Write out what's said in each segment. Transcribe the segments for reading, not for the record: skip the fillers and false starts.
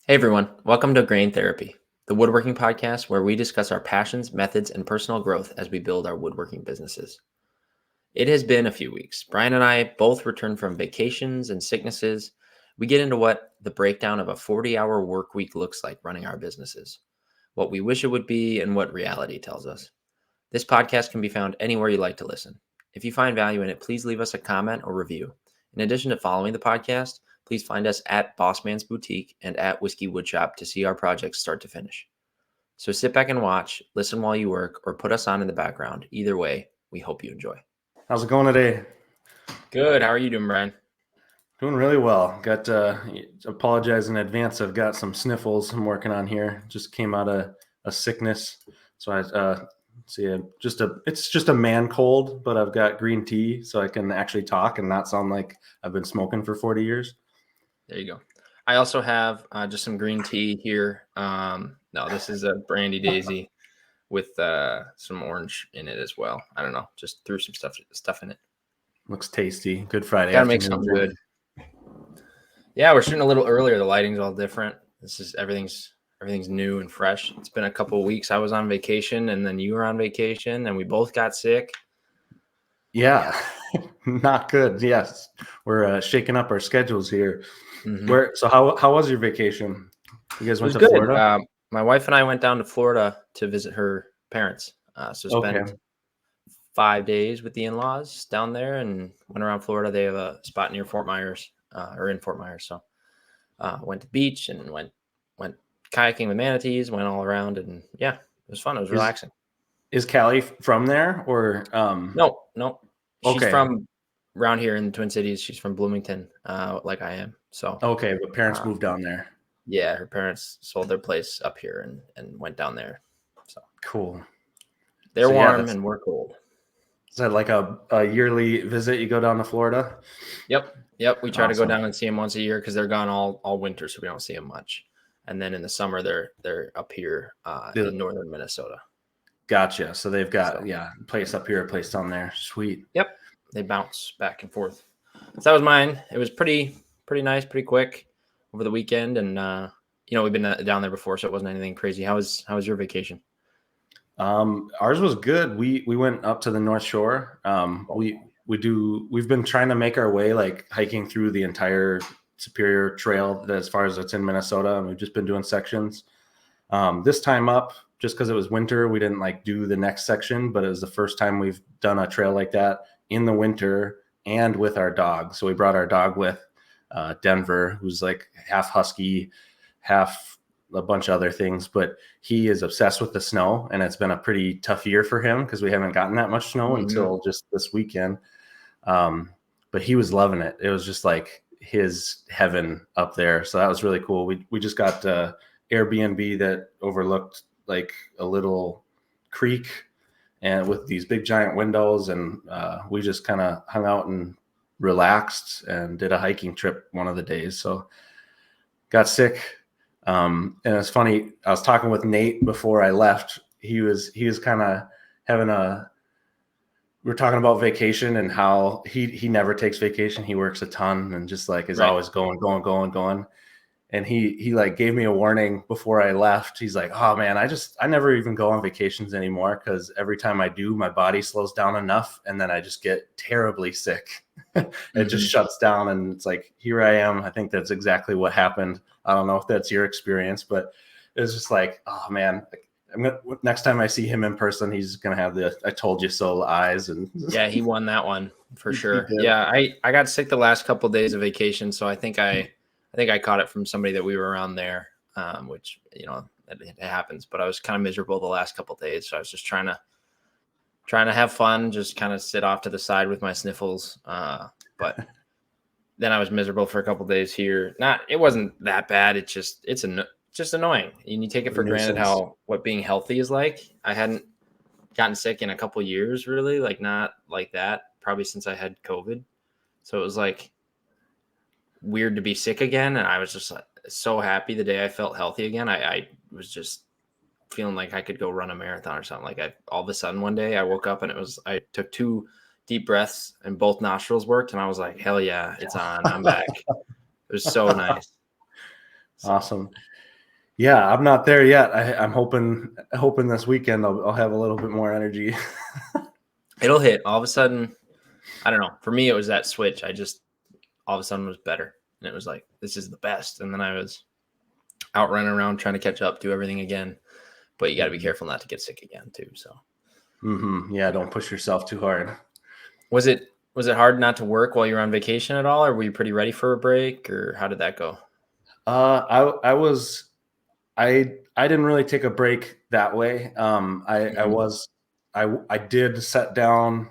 Hey everyone, welcome to Grain Therapy, the woodworking podcast where we discuss our passions, methods, and personal growth as we build our woodworking businesses. It has been a few weeks. Bryan and I both returned from vacations and sicknesses. We get into what the breakdown of a 40-hour work week looks like running our businesses, what we wish it would be, and what reality tells us. This podcast can be found anywhere you like to listen. If you find value in it, please leave us a comment or review. In addition to following the podcast, please find us at Bossman's Boutique and at Whiskey Woodshop to see our projects start to finish. So sit back and watch, listen while you work, or put us on in the background. Either way, we hope you enjoy. How's it going today? Good. How are you doing, Bryan? Doing really well. Got apologize in advance. I've got some sniffles I'm working on here. Just came out of a sickness, so I it's just a man cold, but I've got green tea so I can actually talk and not sound like I've been smoking for 40 years. There you go. I also have just some green tea here. No, this is a Brandy Daisy with some orange in it as well. I don't know. Just threw some stuff in it. Looks tasty. Good Friday Gotta make afternoon. something good. Yeah, we're shooting a little earlier. The lighting's all different. This is everything's new and fresh. It's been a couple of weeks. I was on vacation, and then you were on vacation, and we both got sick. Yeah. Not good. Yes, we're shaking up our schedules here. Mm-hmm. So how was your vacation? You guys went to good. Florida? My wife and I went down to Florida to visit her parents. So spent 5 days with the in-laws down there and went around Florida. They have a spot near Fort Myers, or in Fort Myers. So went to the beach and went kayaking with manatees, went all around, and yeah, it was fun. It was relaxing. Is Callie from there or No. She's okay. from around here in the Twin Cities. She's from Bloomington, like I am. So okay, but parents moved down there. Yeah, her parents sold their place up here and went down there. So cool. They're warm and we're cold. Is that like a yearly visit? You go down to Florida? Yep. We try to go down and see them once a year because they're gone all winter, so we don't see them much. And then in the summer, they're up here in northern Minnesota. Gotcha. So they've got place up here, a place down there. Sweet. Yep. They bounce back and forth. So that was mine. It was pretty nice, pretty quick over the weekend, and we've been down there before, so it wasn't anything crazy. How was your vacation? Ours was good. We went up to the North Shore. We've been trying to make our way, like hiking through the entire Superior Trail as far as it's in Minnesota, and we've just been doing sections. This time up, just because it was winter, we didn't like do the next section, but it was the first time we've done a trail like that in the winter and with our dog. So we brought our dog with, Denver, who's like half husky, half a bunch of other things, but he is obsessed with the snow, and it's been a pretty tough year for him because we haven't gotten that much snow until just this weekend. But he was loving it. It was just like his heaven up there. So that was really cool. We just got Airbnb that overlooked like a little creek and with these big giant windows, and we just kind of hung out and relaxed and did a hiking trip one of the days. So got sick. And it's funny, I was talking with Nate before I left. He was kind of having we were talking about vacation and how he never takes vacation. He works a ton and just like is always going. And he like gave me a warning before I left. He's like, oh man, I never even go on vacations anymore because every time I do, my body slows down enough and then I just get terribly sick. It just shuts down, and it's like, here I am. I think that's exactly what happened. I don't know if that's your experience, but it was just like, oh man, next time I see him in person, he's gonna have the "I told you so" eyes. And yeah, he won that one for sure. Yeah, I got sick the last couple of days of vacation, so I think I caught it from somebody that we were around there, which it happens. But I was kind of miserable the last couple of days, so I was just trying to have fun, just kind of sit off to the side with my sniffles. But then I was miserable for a couple of days here. It wasn't that bad. It's just annoying. And you take it for granted what being healthy is like. I hadn't gotten sick in a couple of years, really, like not like that, probably since I had COVID. So it was like weird to be sick again. And I was just so happy the day I felt healthy again. I was just feeling like I could go run a marathon or something. Like all of a sudden one day I woke up and I took 2 deep breaths and both nostrils worked. And I was like, hell yeah, it's on. I'm back. It was so nice. Awesome. Yeah, I'm not there yet. I'm hoping this weekend I'll have a little bit more energy. It'll hit all of a sudden. I don't know. For me, it was that switch. I just all of a sudden was better, and it was like, this is the best. And then I was out running around trying to catch up, do everything again. But you got to be careful not to get sick again too. So, Yeah, don't push yourself too hard. was it hard not to work while you were on vacation at all, or were you pretty ready for a break, or how did that go? I didn't really take a break that way. I did set down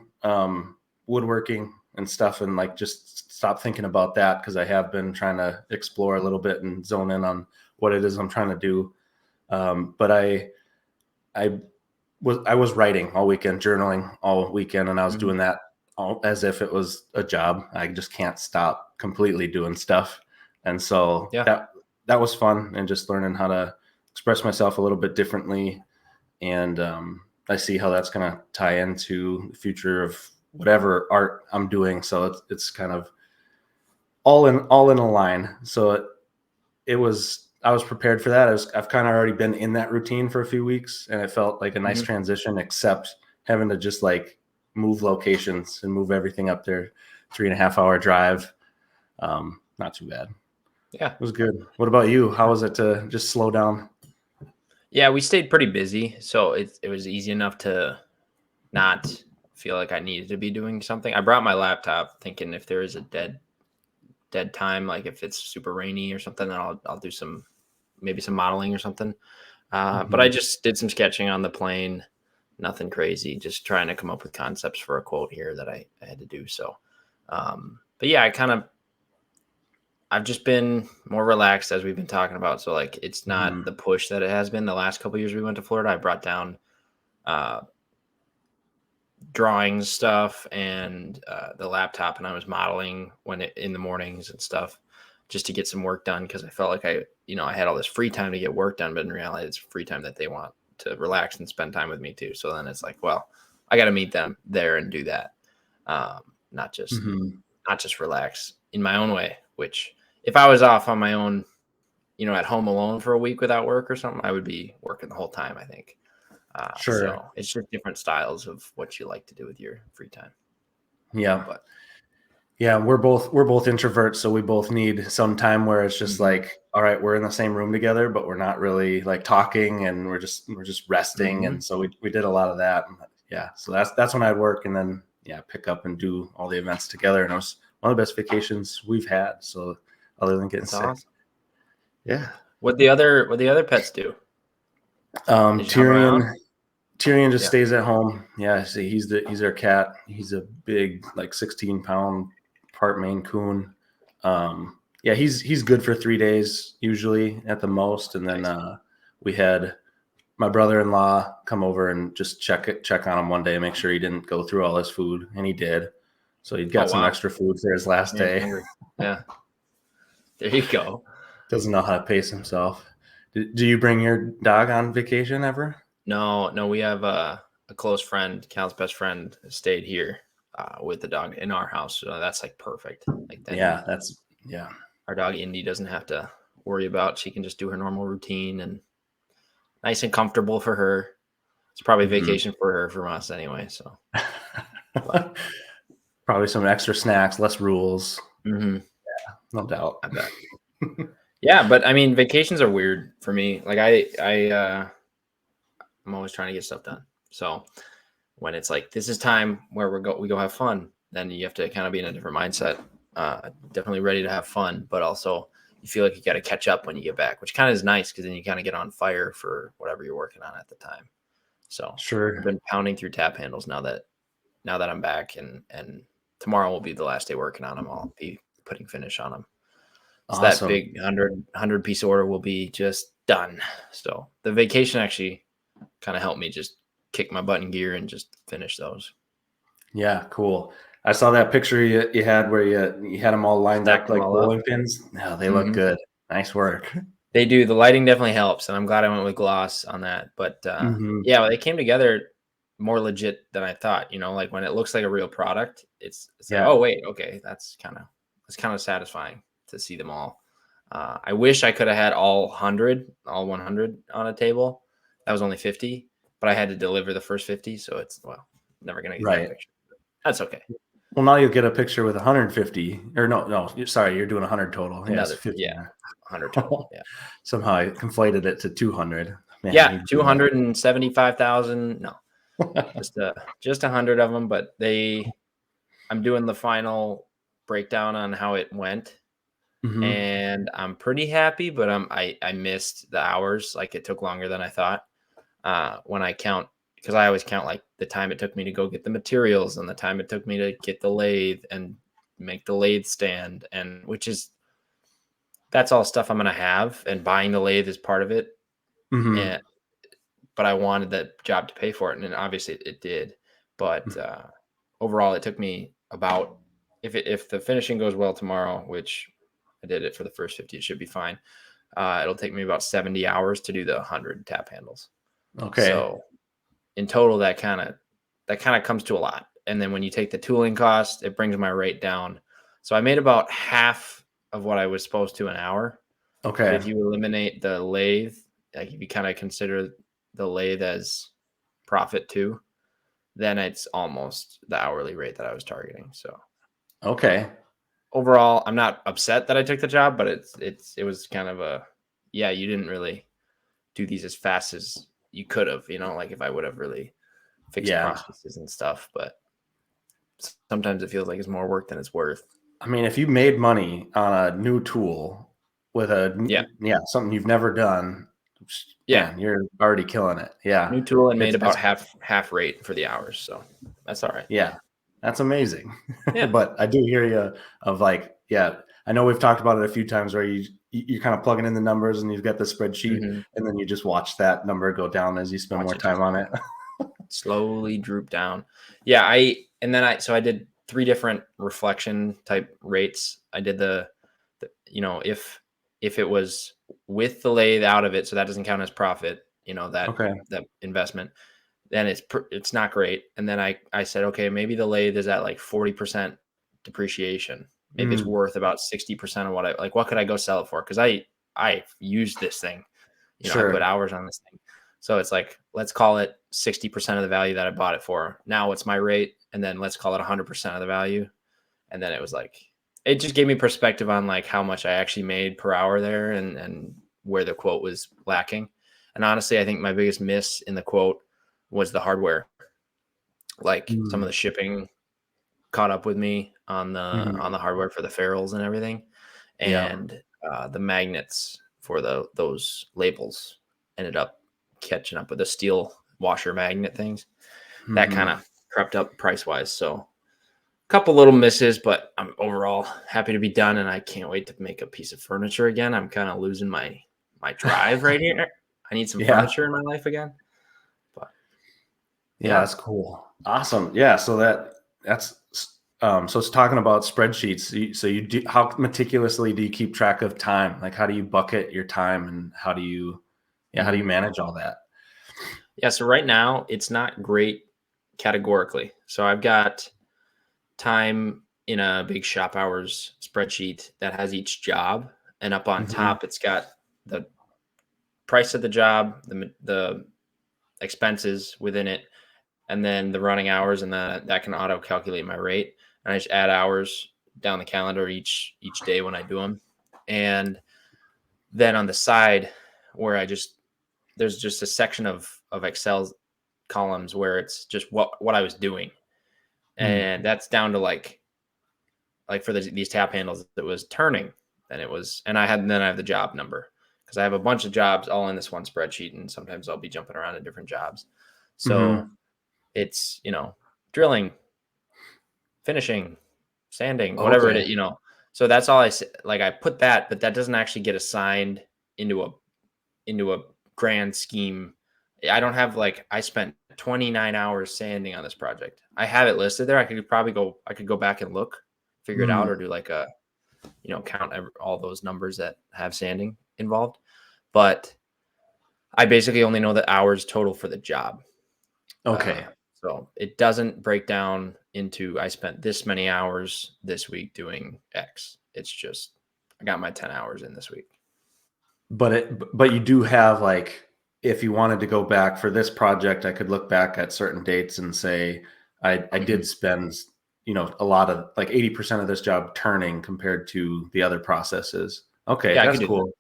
woodworking and stuff, and like just stop thinking about that, because I have been trying to explore a little bit and zone in on what it is I'm trying to do. But I was writing all weekend, journaling all weekend, and I was doing that as if it was a job. I just can't stop completely doing stuff. And so that was fun, and just learning how to express myself a little bit differently. And I see how that's going to tie into the future of whatever art I'm doing. So it's kind of all in a line. So I was prepared for that. I've kind of already been in that routine for a few weeks, and it felt like a nice transition, except having to just like move locations and move everything up there, 3.5 hour drive. Not too bad. Yeah, it was good. What about you? How was it to just slow down? Yeah, we stayed pretty busy, so it was easy enough to not feel like I needed to be doing something. I brought my laptop thinking if there is a dead time, like if it's super rainy or something, then I'll do maybe some modeling or something. But I just did some sketching on the plane, nothing crazy, just trying to come up with concepts for a quote here that I had to do. So, but yeah, I've just been more relaxed, as we've been talking about. So like, it's not the push that it has been the last couple of years we went to Florida. I brought down drawing stuff and the laptop, and I was modeling in the mornings and stuff, just to get some work done, because I felt like I had all this free time to get work done, but in reality it's free time that they want to relax and spend time with me too. So then it's like, well, I got to meet them there and do that, not just relax in my own way. Which if I was off on my own, at home alone for a week without work or something, I would be working the whole time, I think. Sure. So it's just different styles of what you like to do with your free time. Yeah. Yeah, we're both introverts, so we both need some time where it's just like, all right, we're in the same room together, but we're not really like talking, and we're just resting. And so we did a lot of that. Yeah, so that's when I'd work, and then pick up and do all the events together. And it was one of the best vacations we've had. So other than getting sick. Awesome. Yeah. What the other pets do? Tyrion just stays at home. Yeah, see, he's our cat. He's a big, like 16-pound part Maine Coon. He's good for 3 days usually at the most. And then we had my brother-in-law come over and just check on him one day, make sure he didn't go through all his food, and he did. So he got some extra food for his last day. Yeah, there you go. Doesn't know how to pace himself. Do you bring your dog on vacation ever? No, we have a close friend, Cal's best friend, stayed here with the dog in our house. So that's like perfect. Like then, our dog Indy doesn't have to worry about. She can just do her normal routine, and nice and comfortable for her. It's probably vacation for her from us anyway. So probably some extra snacks, less rules. Yeah, no doubt. I bet. Yeah, but I mean, vacations are weird for me. Like I'm always trying to get stuff done. So when it's like, this is time where we go have fun, then you have to kind of be in a different mindset. Definitely ready to have fun, but also you feel like you got to catch up when you get back, which kind of is nice, because then you kind of get on fire for whatever you're working on at the time. So sure. I've been pounding through tap handles now that I'm back, and tomorrow will be the last day working on them. I'll be putting finish on them. So awesome. That big 100 piece order will be just done. So the vacation actually kind of helped me just kick my butt in gear and just finish those. Yeah, cool. I saw that picture you had where you had them all lined up like bowling pins. No, they look good. Nice work. They do. The lighting definitely helps, and I'm glad I went with gloss on that. But they came together more legit than I thought. Like when it looks like a real product, it's like, oh wait, okay, that's kind of satisfying to see them all I wish I could have had all 100 on a table. That was only 50, but I had to deliver the first 50. So it's, well, never going to get that Right. picture. That's okay. Well, now you'll get a picture with 150 or no, sorry, you're doing 100 total. Another, Yes, 50. yeah, 100 total. Yeah. Somehow I conflated it to 200. Man, Yeah. 275,000. No, just 100 of them, but I'm doing the final breakdown on how it went. Mhm. And I'm pretty happy, but I missed the hours. Like, it took longer than I thought. When I count, because I always count like the time it took me to go get the materials and the time it took me to get the lathe and make the lathe stand, and that's all stuff I'm gonna have, and buying the lathe is part of it. Mhm. And but I wanted that job to pay for it, and obviously it did. But overall, it took me about, if the finishing goes well tomorrow, which I did it for the first 50, it should be fine. It'll take me about 70 hours to do the 100 tap handles. Okay. So in total, that kind of comes to a lot. And then when you take the tooling cost, it brings my rate down. So I made about half of what I was supposed to an hour. But Okay. if you eliminate the lathe, like if you kind of consider the lathe as profit too, then it's almost the hourly rate that I was targeting. So Okay. overall, I'm not upset that I took the job, but it was kind of yeah, you didn't really do these as fast as you could have, like if I would have really fixed Yeah. processes and stuff. But sometimes it feels like it's more work than it's worth. I mean, if you made money on a new tool with Yeah. something you've never done, Yeah. man, you're already killing it. Yeah. New tool and made about It's half rate for the hours. So that's all right. yeah, that's amazing. Yeah. But I do hear you of like, yeah, I know we've talked about it a few times where you're kind of plugging in the numbers and you've got the spreadsheet Mm-hmm. and then you just watch that number go down as you spend Watch more it time just on it. slowly droop down. Yeah. So I did 3 different reflection type rates. I did if it was with the lathe out of it, so that doesn't count as profit, Okay. that investment, then it's not great. And then I said, okay, maybe the lathe is at like 40% depreciation. Maybe it's Mm, worth about 60% of what could I go sell it for? Because I used this thing, I put sure. hours on this thing. So it's like, let's call it 60% of the value that I bought it for. Now what's my rate? And then let's call it 100% of the value. And then it was like, it just gave me perspective on like how much I actually made per hour there, and where the quote was lacking. And honestly, I think my biggest miss in the quote was the hardware. Like, some of Mm, the shipping caught up with me on mhm. the hardware for the ferrules and everything, Yeah. and the magnets for those labels ended up catching up with the steel washer magnet things. That kind Mhm. of crept up price wise. So a couple little misses, but I'm overall happy to be done, and I can't wait to make a piece of furniture again. I'm kind of losing my drive right here. I need some Yeah. furniture in my life again. But Yeah, yeah. that's cool. Awesome. Yeah, so so it's talking about spreadsheets. So you do, how meticulously do you keep track of time? Like how do you bucket your time and how do you Mhm. manage all that? Yeah, so right now it's not great categorically. So I've got time in a big shop hours spreadsheet that has each job, and up on Mhm. top it's got the price of the job, the expenses within it, and then the running hours, and that can auto calculate my rate. And I just add hours down the calendar each day when I do them. And then on the side, where there's just a section of Excel columns where it's just what I was doing, Mm. and that's down to like for these tap handles, it was turning. Then it was, and then I have the job number, because I have a bunch of jobs all in this one spreadsheet, and sometimes I'll be jumping around to different jobs. So Mhm. it's, drilling, finishing, sanding, whatever it Okay. is. So that's all like I put that, but that doesn't actually get assigned into a grand scheme. I don't have, like, I spent 29 hours sanding on this project. I have it listed there. I could go back and look, figure it out, Mm. or do like count all those numbers that have sanding involved. But I basically only know the hours total for the job. Uh, Okay. so it doesn't break down into, I spent this many hours this week doing X. It's just got my 10 hours in this week. But you do have, like, if you wanted to go back for this project, I could look back at certain dates and say, I did spend, a lot of, like, 80% of this job turning compared to the other processes. Okay. Yeah, That's cool.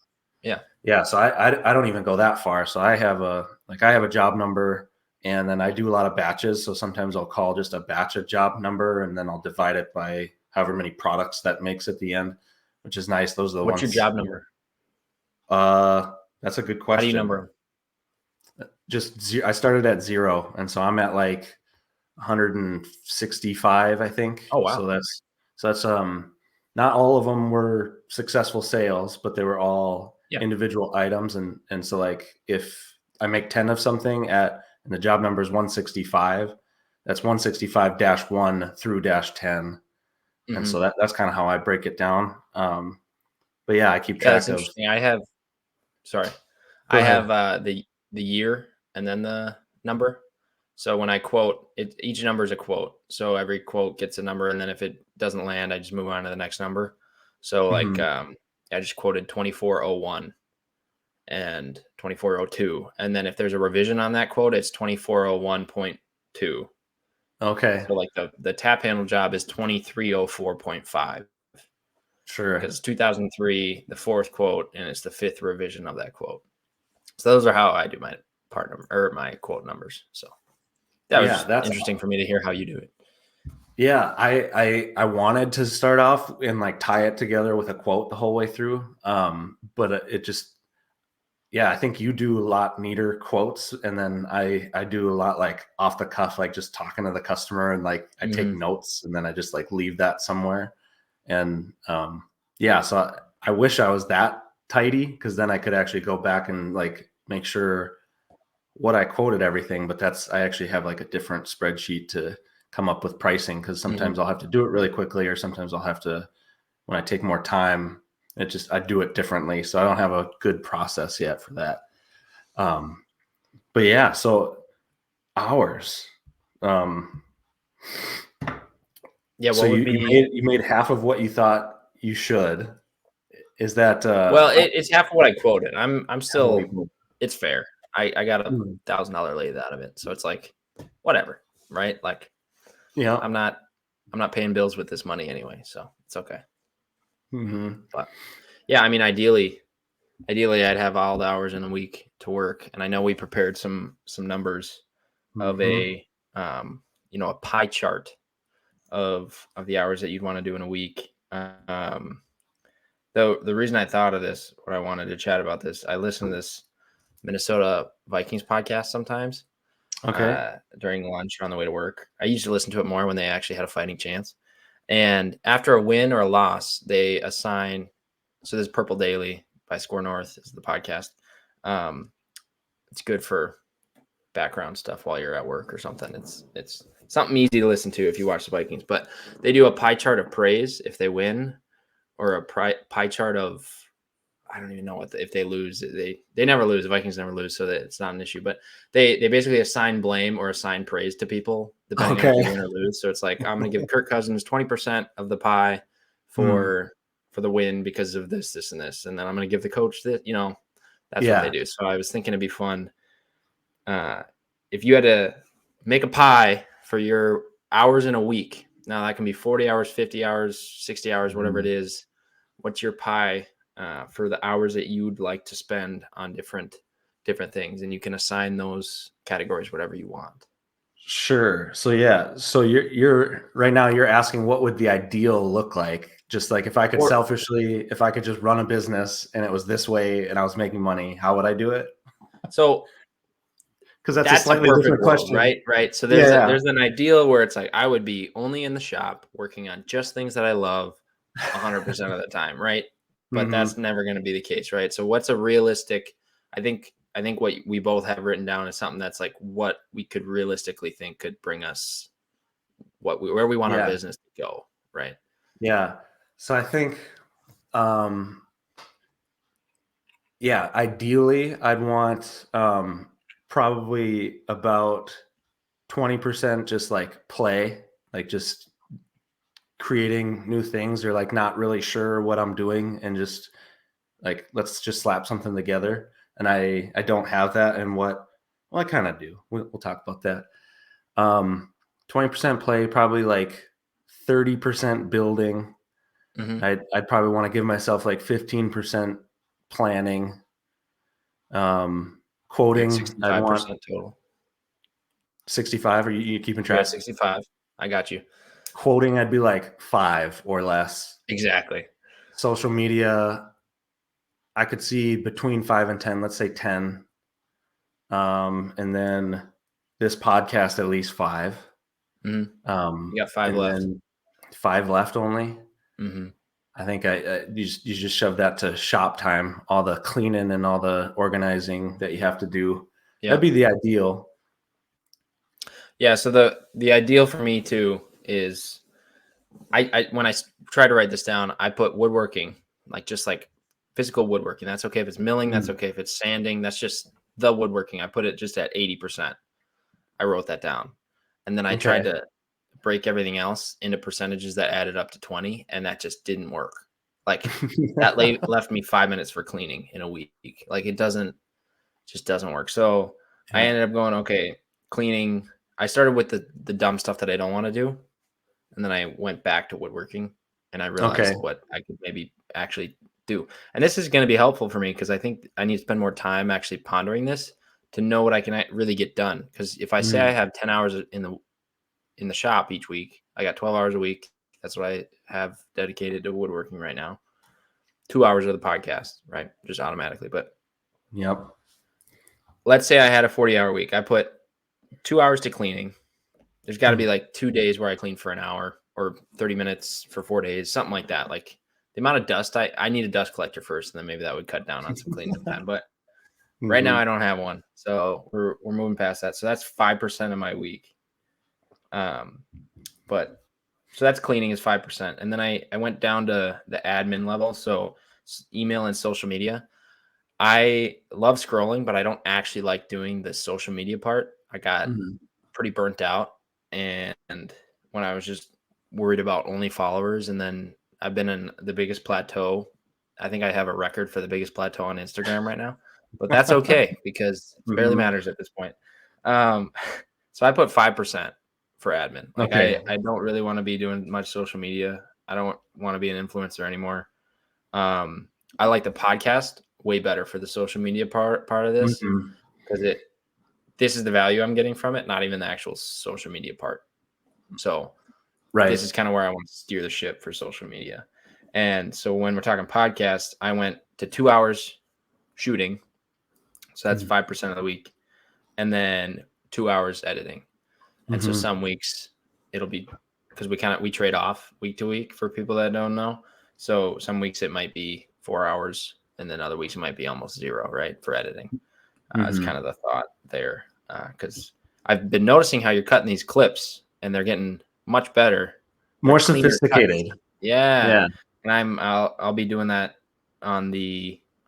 Yeah. Yeah. So I don't even go that far. So I have a job number, and then I do a lot of batches. So sometimes I'll call just a batch of job number, and then I'll divide it by however many products that makes at the end, which is nice. Those are the What's ones. your job number? That's a good question. How do you number them? I started at 0, and so I'm at like 165, I think. Oh, wow. So that's not all of them were successful sales, but they were all individual items, and so, like, if I make 10 of something and the job number is 165, that's 165-1 through -10. And so that's kind of how I break it down. But yeah, I keep track that's of. Interesting. I have the year and then the number. So when I quote it, each number is a quote. So every quote gets a number, and then if it doesn't land, I just move on to the next number. So like I just quoted 2401 and 2402, and then if there's a revision on that quote, it's 2401.2. Okay. So like the tap handle job is 2304.5. Sure. Because 2003, the fourth quote, and it's the fifth revision of that quote. So those are how I do my part number or my quote numbers. So that's interesting for me to hear how you do it. Yeah, I wanted to start off and, like, tie it together with a quote the whole way through. But it just, I think you do a lot neater quotes, and then I do a lot, like, off the cuff, like just talking to the customer, and, like, I take notes, and then I just, like, leave that somewhere. And so I wish I was that tidy, because then I could actually go back and, like, make sure what I quoted everything. But I actually have, like, a different spreadsheet to come up with pricing, because sometimes I'll have to do it really quickly, or sometimes I'll have to, when I take more time, I do it differently. So I don't have a good process yet for that. But yeah, so hours. Yeah. So you made half of what you thought you should. Is that well? It's half of what I quoted. I'm still. It's fair. I got $1,000 lathe out of it, so it's like whatever, right? Like, I'm not paying bills with this money anyway, so it's okay. But yeah, I mean, ideally, I'd have all the hours in a week to work, and I know we prepared some numbers of a a pie chart of the hours that you'd want to do in a week. Though the reason I thought of this, what I wanted to chat about this, I listen to this Minnesota Vikings podcast sometimes. Okay. During lunch or on the way to work. I used to listen to it more when they actually had a fighting chance. And after a win or a loss, they assign. So this Purple Daily by Score North is the podcast. It's good for background stuff while you're at work or something. It's something easy to listen to if you watch the Vikings. But they do a pie chart of praise if they win, or a pie chart of, I don't even know if they lose. They never lose. The Vikings never lose, so that it's not an issue. But they basically assign blame or assign praise to people depending on if they win or lose. So it's like, I'm going to give Kirk Cousins 20% of the pie for the win because of this, this, and this, and then I'm going to give the coach this. That's what they do. So I was thinking it'd be fun if you had to make a pie for your hours in a week. Now that can be 40 hours, 50 hours, 60 hours, whatever it is. What's your pie for the hours that you'd like to spend on different things, and you can assign those categories whatever you want. Sure. So you're right now you're asking what would the ideal look like? Just like if I could if I could just run a business and it was this way and I was making money, how would I do it? So because that's a slightly different question, right? So there's an ideal where it's like I would be only in the shop working on just things that I love 100% of the time, right? But that's never going to be the case, right? So what's a realistic? I think what we both have written down is something that's like what we could realistically think could bring us where we want our business to go, right? Yeah. So I think, ideally I'd want probably about 20% just like play, like just creating new things or like not really sure what I'm doing and just like, let's just slap something together. And I don't have that. And well, I kind of do. We'll talk about that. 20% play, probably like 30% building. Mm-hmm. I'd probably want to give myself like 15% planning. Quoting, I'd want 65% total. 65. Are you keeping Yeah, track? 65. I got you. Quoting, I'd be like 5 or less. Exactly. Social media, I could see between 5 and 10, let's say 10. And then this podcast, at least 5. Mm-hmm. You got 5 And left. then 5 left only. Mm-hmm. I think you just shove that to shop time, all the cleaning and all the organizing that you have to do. Yeah. That'd be the ideal. Yeah. So the ideal for me too is I when I try to write this down, I put woodworking, like just like physical woodworking. That's okay if it's milling. That's okay if it's sanding. That's just the woodworking. I put it just at 80%. I wrote that down. And then I tried to break everything else into percentages that added up to 20, and that just didn't work. Like that left me 5 minutes for cleaning in a week. Like it just doesn't work. So I ended up going, okay, cleaning. I started with the dumb stuff that I don't want to do. And then I went back to woodworking and I realized what I could maybe actually do. And this is going to be helpful for me because I think I need to spend more time actually pondering this to know what I can really get done. Because if I say I have 10 hours in the shop each week, I got 12 hours a week. That's what I have dedicated to woodworking right now. 2 hours of the podcast, right? Just automatically. But let's say I had a 40-hour week. I put 2 hours to cleaning. There's got to be like 2 days where I clean for an hour or 30 minutes for 4 days, something like that. Like the amount of dust I need a dust collector first, and then maybe that would cut down on some cleaning time. But right now I don't have one, so we're moving past that. So that's 5% of my week. But so that's cleaning is 5%, and then I went down to the admin level, so email and social media. I love scrolling, but I don't actually like doing the social media part. I got pretty burnt out, and when I was just worried about only followers, and then I've been in the biggest plateau. I think I have a record for the biggest plateau on Instagram right now, but that's okay because it barely matters at this point. So I put 5% for admin. Like I don't really want to be doing much social media. I don't want to be an influencer anymore. I like the podcast way better for the social media part of this because this is the value I'm getting from it, not even the actual social media part. So this is kind of where I want to steer the ship for social media. And so when we're talking podcast, I went to 2 hours shooting. So that's 5% of the week. And then 2 hours editing. And so some weeks it'll be because we trade off week to week for people that don't know. So some weeks it might be 4 hours, and then other weeks it might be almost 0, right, for editing. It's kind of the thought there because I've been noticing how you're cutting these clips, and they're getting much better, more sophisticated. Yeah. And I'll be doing that on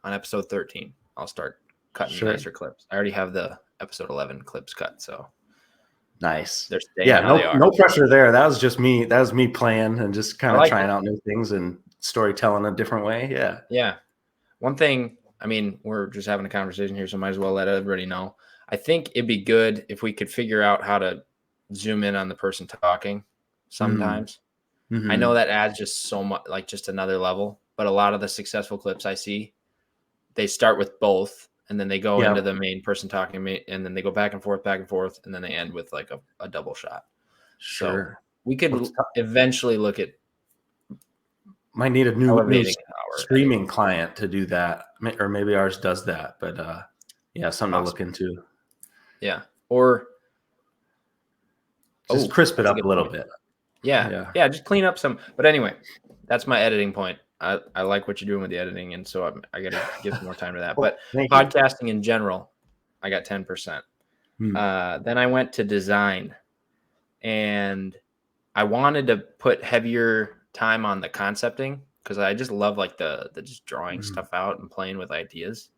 episode 13. I'll start cutting nicer clips. I already have the episode 11 clips cut, so. Nice. They're staying how they are. No pressure there. That was me playing and just kind of trying out new things and storytelling a different way. Yeah. Yeah. One thing, I mean, we're just having a conversation here, so might as well let everybody know. I think it'd be good if we could figure out how to zoom in on the person talking sometimes. I know that adds just so much, like just another level, but a lot of the successful clips I see, they start with both and then they go into the main person talking, and then they go back and forth, and then they end with like a double shot. Sure. So we could eventually look at. Might need a new streaming client to do that, or maybe ours does that. But something to look into. Yeah, or just crisp it up a little bit. Yeah, just clean up some. But anyway, that's my editing point. I like what you're doing with the editing, and so I got to give some more time to that. But podcasting in general, I got 10%. Then I went to design, and I wanted to put heavier time on the concepting because I just love like the just drawing stuff out and playing with ideas,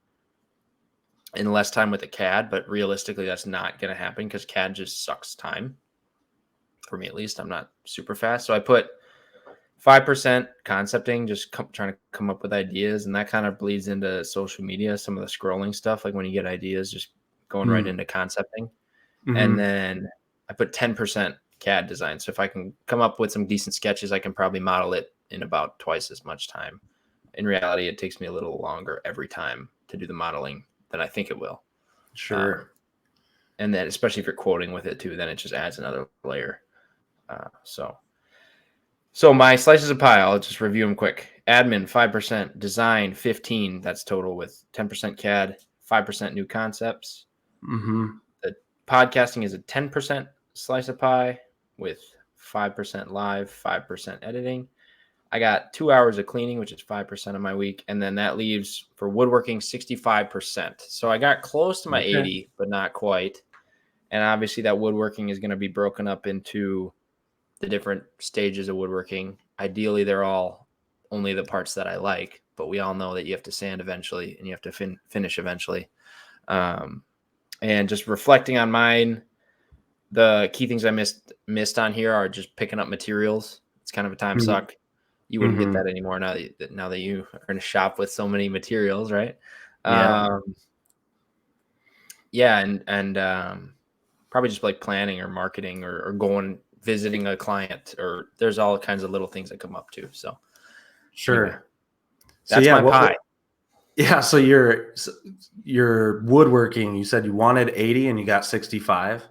and less time with the CAD. But realistically, that's not going to happen because CAD just sucks time. For me, at least, I'm not super fast. So I put 5% concepting, just trying to come up with ideas, and that kind of bleeds into social media. Some of the scrolling stuff, like when you get ideas, just going right into concepting. And then I put 10% CAD design. So if I can come up with some decent sketches, I can probably model it in about twice as much time. In reality, it takes me a little longer every time to do the modeling than I think it will. Sure. And then especially if you're quoting with it too, then it just adds another layer. So my slices of pie, I'll just review them quick. Admin, 5%. Design, 15. That's total with 10% CAD, 5% new concepts. The podcasting is a 10% slice of pie with 5% live, 5% editing. I got 2 hours of cleaning, which is 5% of my week. And then that leaves for woodworking 65%. So I got close to my 80, but not quite. And obviously that woodworking is going to be broken up into the different stages of woodworking. Ideally, they're all only the parts that I like, but we all know that you have to sand eventually and you have to finish eventually. And just reflecting on mine, the key things I missed on here are just picking up materials. It's kind of a time suck. You wouldn't get that anymore now that you are in a shop with so many materials, right? And probably just like planning or marketing or going visiting a client, or there's all kinds of little things that come up too. So sure. Anyway, that's my pie. Yeah. So your woodworking, you said you wanted 80 and you got 65.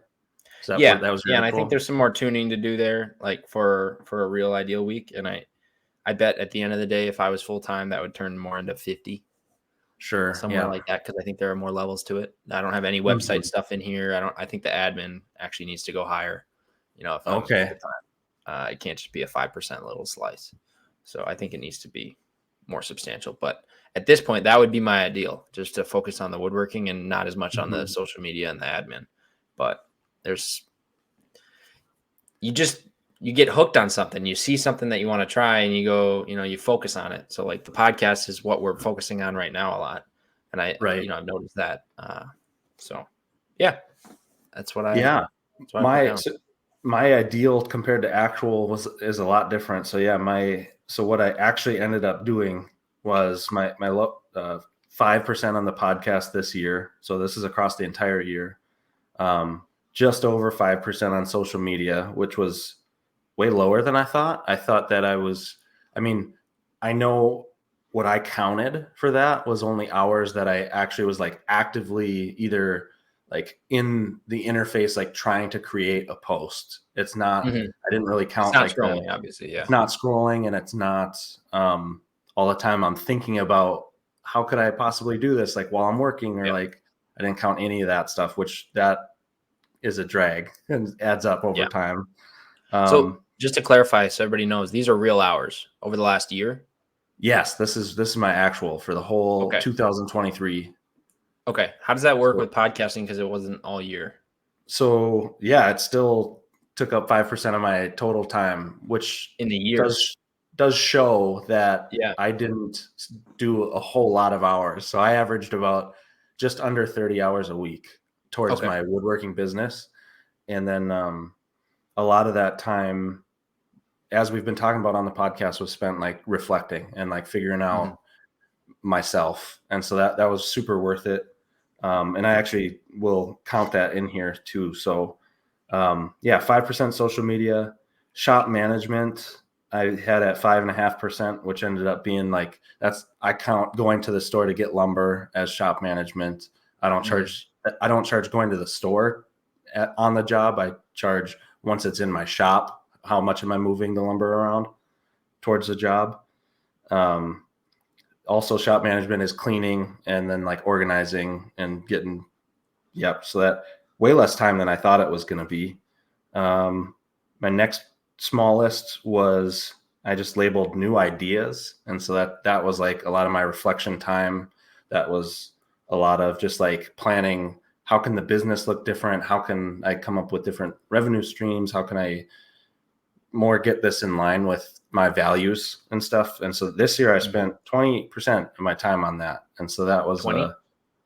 So that was your and I think there's some more tuning to do there, like for a real ideal week. And I bet at the end of the day, if I was full time, that would turn more into 50. Sure. Somewhere like that, because I think there are more levels to it. I don't have any website stuff in here. I think the admin actually needs to go higher. If I'm full time, it can't just be a 5% little slice. So I think it needs to be more substantial. But at this point, that would be my ideal, just to focus on the woodworking and not as much on the social media and the admin. But you get hooked on something. You see something that you want to try and you go, you focus on it. So like the podcast is what we're focusing on right now a lot. And I've noticed that. So yeah, that's what my ideal compared to actual is a lot different. So yeah, so what I actually ended up doing was my 5% on the podcast this year. So this is across the entire year. Just over 5% on social media, which was way lower than I thought. I thought that I know what I counted for that was only hours that I actually was like actively either like in the interface, like trying to create a post. It's not, I didn't really count. It's not scrolling, obviously. Yeah. It's not scrolling, and it's not all the time I'm thinking about how could I possibly do this? Like while I'm working or like, I didn't count any of that stuff, which that is a drag and adds up over time. So just to clarify, so everybody knows, these are real hours over the last year. Yes, this is my actual for the whole 2023. Okay. How does that work with podcasting? Because it wasn't all year. So yeah, it still took up 5% of my total time, which in the year does show that I didn't do a whole lot of hours. So I averaged about just under 30 hours a week towards my woodworking business. And then a lot of that time, as we've been talking about on the podcast, was spent like reflecting and like figuring out myself. And so that was super worth it. And I actually will count that in here too. So 5% social media. Shop management I had at 5.5%, which ended up being like, I count going to the store to get lumber as shop management. I don't charge going to the store on the job. I charge once it's in my shop, how much am I moving the lumber around towards the job. Also shop management is cleaning and then like organizing and getting, so that way less time than I thought it was going to be. My next smallest was I just labeled new ideas. And so that was like a lot of my reflection time. That was a lot of just like planning, how can the business look different? How can I come up with different revenue streams? How can I more get this in line with my values and stuff? And so this year I spent 20% of my time on that. And so that was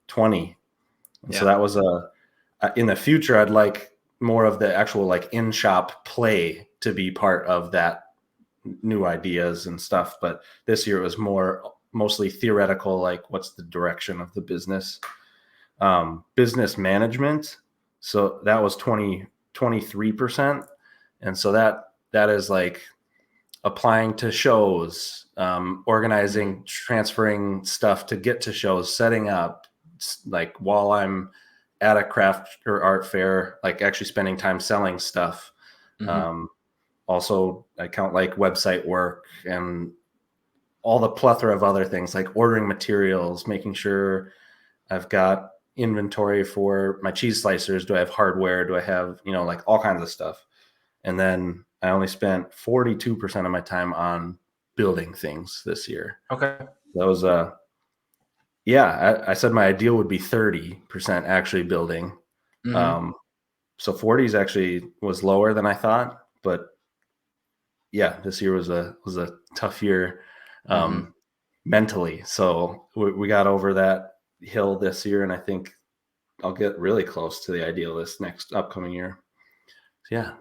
20. And so that was in the future, I'd like more of the actual like in-shop play to be part of that new ideas and stuff. But this year it was mostly theoretical, like what's the direction of the business. Business management, so that was 23%. And so that is like applying to shows, organizing, transferring stuff to get to shows, setting up, like while I'm at a craft or art fair, like actually spending time selling stuff. Also, I count like website work and all the plethora of other things, like ordering materials, making sure I've got inventory for my cheese slicers. Do I have hardware? Do I have, like all kinds of stuff? And then I only spent 42% of my time on building things this year. Okay. That was, I said my ideal would be 30% actually building. So 40 was lower than I thought, but yeah, this year was a tough year mentally. So we got over that hill this year, and I think I'll get really close to the ideal this next upcoming year. So, yeah,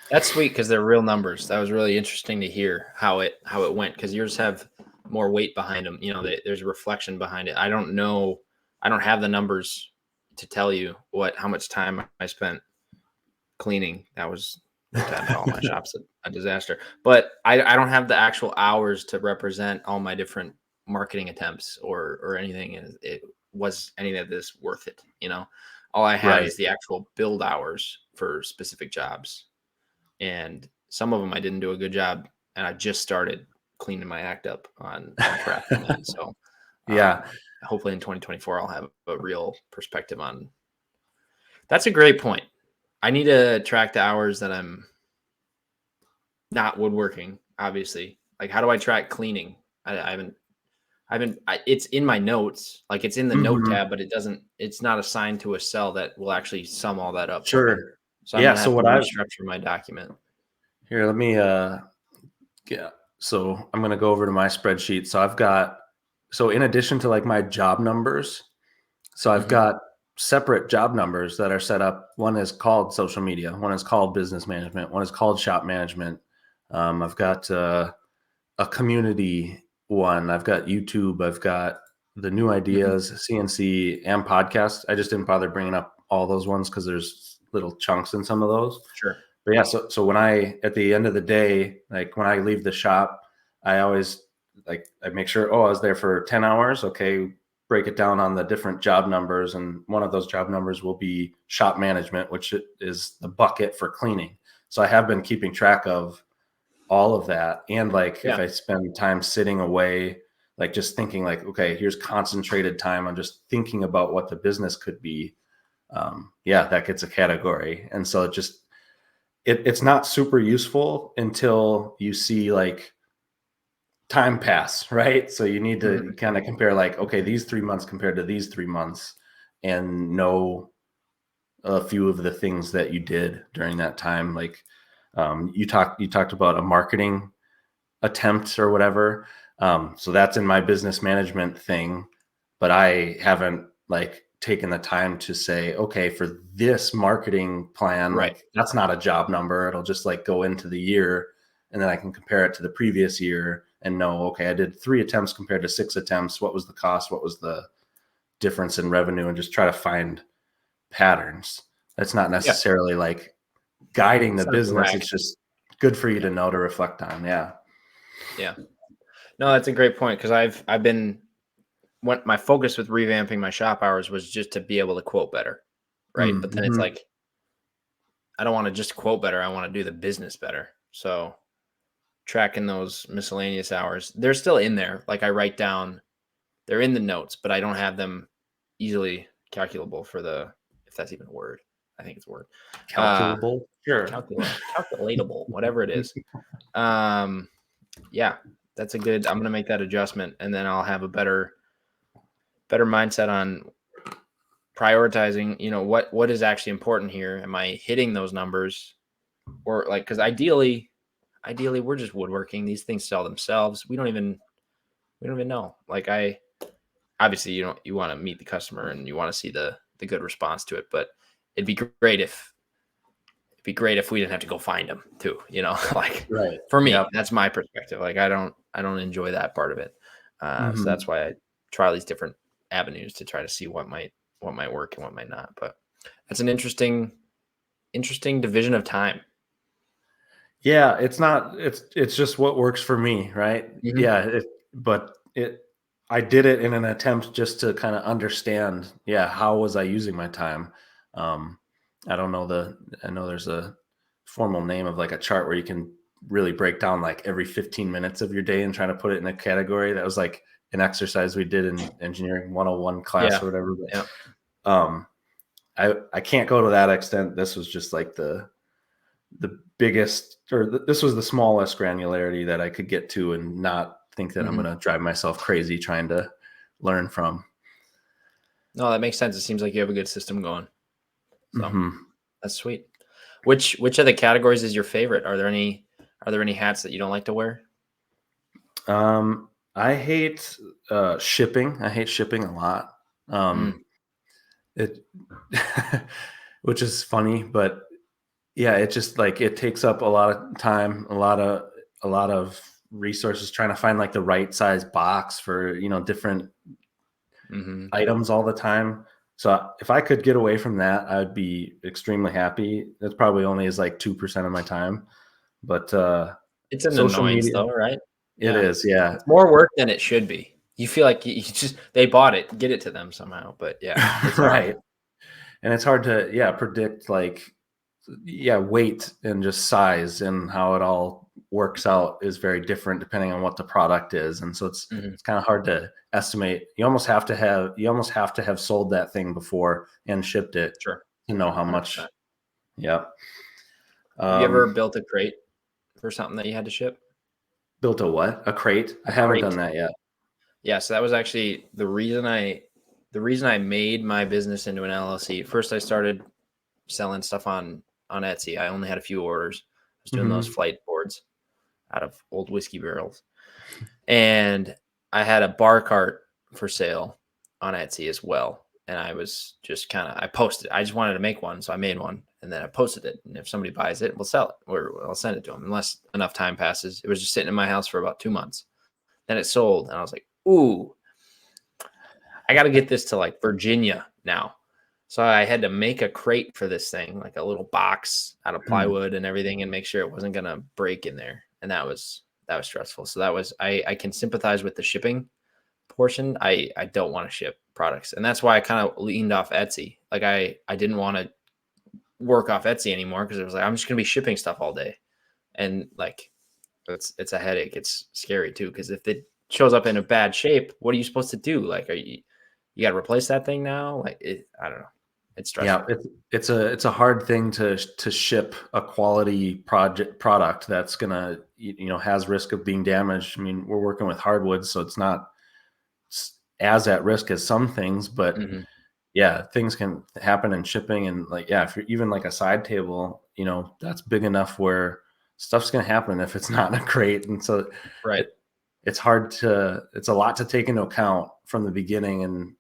that's sweet because they're real numbers. That was really interesting to hear how it went, because yours have more weight behind them. There's a reflection behind it. I don't know. I don't have the numbers to tell you how much time I spent cleaning. That was all my shop's a disaster. But I don't have the actual hours to represent all my different marketing attempts or anything. It was any of this worth it? All I had is the actual build hours for specific jobs, and some of them I didn't do a good job, and I just started cleaning my act up on crafting that. So hopefully in 2024 I'll have a real perspective on. That's a great point. I need to track the hours that I'm not woodworking, obviously. Like, how do I track cleaning? I haven't, it's in my notes, like it's in the note tab, but it's not assigned to a cell that will actually sum all that up. Sure. So I'm going to have to restructure my document. Here, let me, so I'm going to go over to my spreadsheet. So in addition to like my job numbers, so I've got separate job numbers that are set up. One is called social media. One is called business management. One is called shop management. I've got a community one. I've got YouTube. I've got the new ideas, CNC, and podcast. I just didn't bother bringing up all those ones because there's little chunks in some of those. Sure. But yeah, so when at the end of the day, like when I leave the shop, I always I make sure, I was there for 10 hours. Okay, break it down on the different job numbers. And one of those job numbers will be shop management, which is the bucket for cleaning. So I have been keeping track of all of that. And if I spend time sitting away, like just thinking like, okay, here's concentrated time on just thinking about what the business could be. That gets a category. And so it's not super useful until you see like time pass, right? So you need to kind of compare like, okay, these 3 months compared to these 3 months, and know a few of the things that you did during that time. Like you talked about a marketing attempt or whatever. So that's in my business management thing, but I haven't taken the time to say, okay, for this marketing plan, that's not a job number. It'll just go into the year, and then I can compare it to the previous year and know, okay, I did 3 attempts compared to 6 attempts. What was the cost? What was the difference in revenue? And just try to find patterns. That's not necessarily guiding the business. It's just good for you to know, to reflect on. Yeah. No, that's a great point, because I've been, what my focus with revamping my shop hours was just to be able to quote better, right? But then it's like, I don't want to just quote better. I want to do the business better. So tracking those miscellaneous hours, they're still in there. Like I write down, they're in the notes, but I don't have them easily calculable if that's even a word. I think it's a word. Calculable? Sure. Calculatable, whatever it is. That's a good, I'm going to make that adjustment, and then I'll have a better mindset on prioritizing, what is actually important here. Am I hitting those numbers? Or because ideally we're just woodworking. These things sell themselves. We don't even know. Obviously you want to meet the customer and you want to see the good response to it, but it'd be great if it'd be great if we didn't have to go find them too, like Right. for me, Yep. that's my perspective. Like I don't enjoy that part of it. So that's why I try all these different avenues to try to see what might work and what might not. But that's an interesting division of time. Yeah, it's just what works for me, right? Mhm. Yeah, I did it in an attempt just to kind of understand, how was I using my time? Um, I don't know I know there's a formal name of like a chart where you can really break down like every 15 minutes of your day and try to put it in a category. That was like an exercise we did in engineering 101 class Yeah. or whatever. Yeah. But, I can't go to that extent. This was just like the biggest, or this was the smallest granularity that I could get to and not think that I'm Mhm. going to drive myself crazy trying to learn from. No, that makes sense. It seems like you have a good system going. So Mm-hmm. that's sweet. Which of the categories is your favorite? Are there any hats that you don't like to wear? I hate shipping. I hate shipping a lot. It, which is funny, but yeah, it just like it takes up a lot of time, a lot of resources trying to find like the right size box for different items all the time. So if I could get away from that, I'd be extremely happy. That's probably only is like 2% of my time, but It's an social annoyance media, though, right? it Yeah. is, yeah. It's more work than it should be. You feel like you just they bought it, get it to them somehow. But yeah, it's hard. Right. And it's hard to predict like weight and just size, and how it all works out is very different depending on what the product is. And so it's kind of hard to estimate. You almost have to have sold that thing before and shipped it Sure. to know how 100%. much. Yep. Have you ever built a crate for something that you had to ship? Built a what? A crate? I A haven't crate. done that yet. Yeah, so that was actually the reason I made my business into an LLC. First, I started selling stuff on Etsy. I only had a few orders. I was doing those Mm-hmm. flight boards out of old whiskey barrels, and I had a bar cart for sale on Etsy as well. And I was just I posted. I just wanted to make one, so I made one, and then I posted it. And if somebody buys it, we'll sell it, or I'll send it to them. Unless enough time passes, it was just sitting in my house for about 2 months. Then it sold, and I was like, ooh, I got to get this to like Virginia now. So I had to make a crate for this thing, like a little box out of plywood and everything, and make sure it wasn't going to break in there. And that was stressful. So that was, I can sympathize with the shipping portion. I don't want to ship products. And that's why I kind of leaned off Etsy. Like I didn't want to work off Etsy anymore, because it was like, I'm just going to be shipping stuff all day. And like, it's a headache. It's scary too, because if it shows up in a bad shape, what are you supposed to do? Like, you got to replace that thing now? Like, I don't know. It's stressful. Yeah, it's a hard thing to ship a quality product that's gonna has risk of being damaged. I mean, we're working with hardwood, so it's not as at risk as some things, but yeah, things can happen in shipping. And like, if you're even like a side table, that's big enough where stuff's gonna happen if it's not in a crate. And so Right. it's a lot to take into account from the beginning, and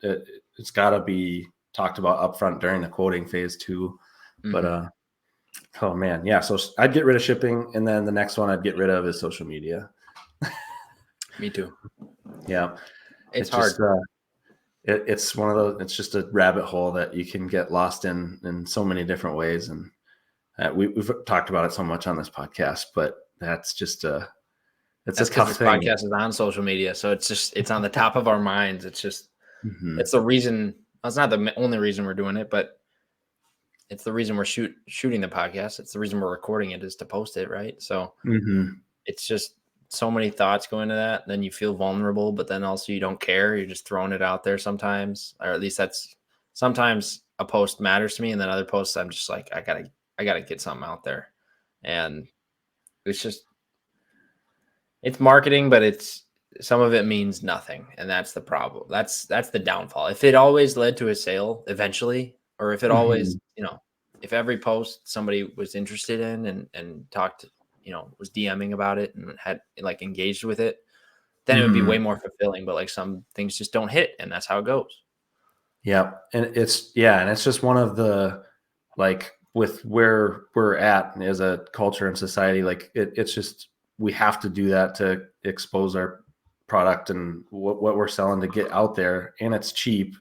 it's got to be talked about upfront during the quoting phase too. But oh man, yeah. So I'd get rid of shipping, and then the next one I'd get rid of is social media. Me too. Yeah, It's hard. just it's one of those. It's just a rabbit hole that you can get lost in so many different ways, and we've talked about it so much on this podcast. But that's just it's a That's because tough this thing. podcast is on social media, so it's on the top of our minds. It's just it's the reason. It's not the only reason we're doing it, but it's the reason we're shooting the podcast. It's the reason we're recording it, is to post it, right? So it's just so many thoughts go into that. Then you feel vulnerable, but then also you don't care. You're just throwing it out there sometimes, or at least that's sometimes a post matters to me, and then other posts I'm just like, I gotta get something out there, and it's marketing, but it's some of it means nothing, and that's the problem. That's the downfall. If it always led to a sale eventually, or if it always, if every post somebody was interested in and talked, was DMing about it and had like engaged with it, then it would be way more fulfilling. But like some things just don't hit, and that's how it goes. Yeah. And it's just one of the like with where we're at as a culture and society, like it's just, we have to do that to expose our product and what we're selling to get out there, and it's cheap,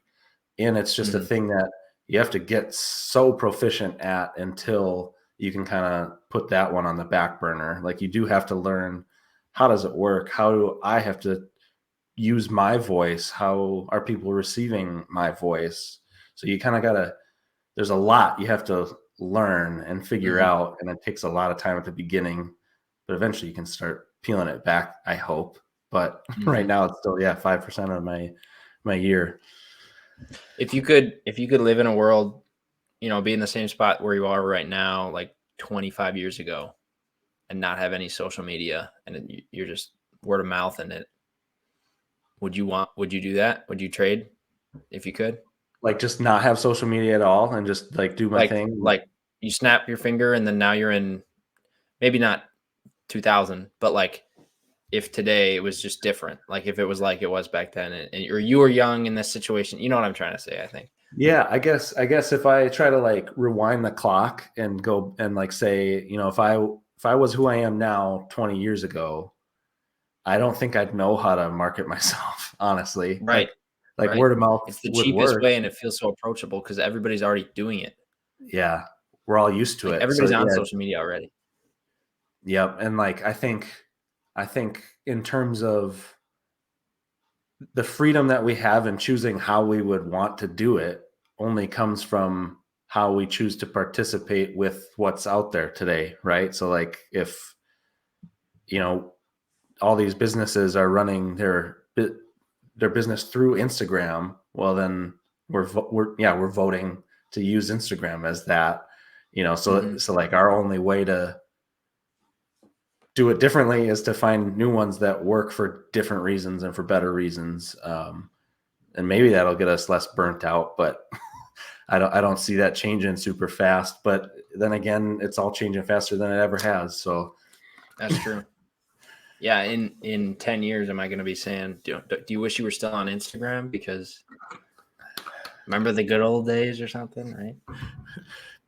and it's just a thing that you have to get so proficient at until you can kind of put that one on the back burner. Like you do have to learn, how does it work? How do I have to use my voice? How are people receiving my voice? So you kind of gotta, there's a lot you have to learn and figure out, and it takes a lot of time at the beginning, but eventually you can start peeling it back, I hope. But right now it's still 5% of my year. If you could live in a world, be in the same spot where you are right now, like 25 years ago, and not have any social media, and you're just word of mouth in it, would you do that? Would you trade if you could? Like just not have social media at all and just like do my thing? Like you snap your finger and then now you're in, maybe not 2000, but like if today it was just different, like if it was like it was back then, or you were young in this situation, you know what I'm trying to say, I think. Yeah, I guess if I try to like rewind the clock and go and like say, if I was who I am now 20 years ago, I don't think I'd know how to market myself, honestly. Right. Like word of mouth It's the would cheapest work. way, and it feels so approachable because everybody's already doing it. Yeah, we're all used to Like it. everybody's So on yeah, social media already. yep. And like I think in terms of the freedom that we have in choosing how we would want to do it only comes from how we choose to participate with what's out there today, right? So like if all these businesses are running their business through Instagram, well then we're voting to use Instagram as that, so like our only way to do it differently is to find new ones that work for different reasons and for better reasons. And maybe that'll get us less burnt out, but I don't see that changing super fast. But then again, it's all changing faster than it ever has. So that's true. Yeah, in 10 years, am I going to be saying, do you wish you were still on Instagram because remember the good old days or something, right?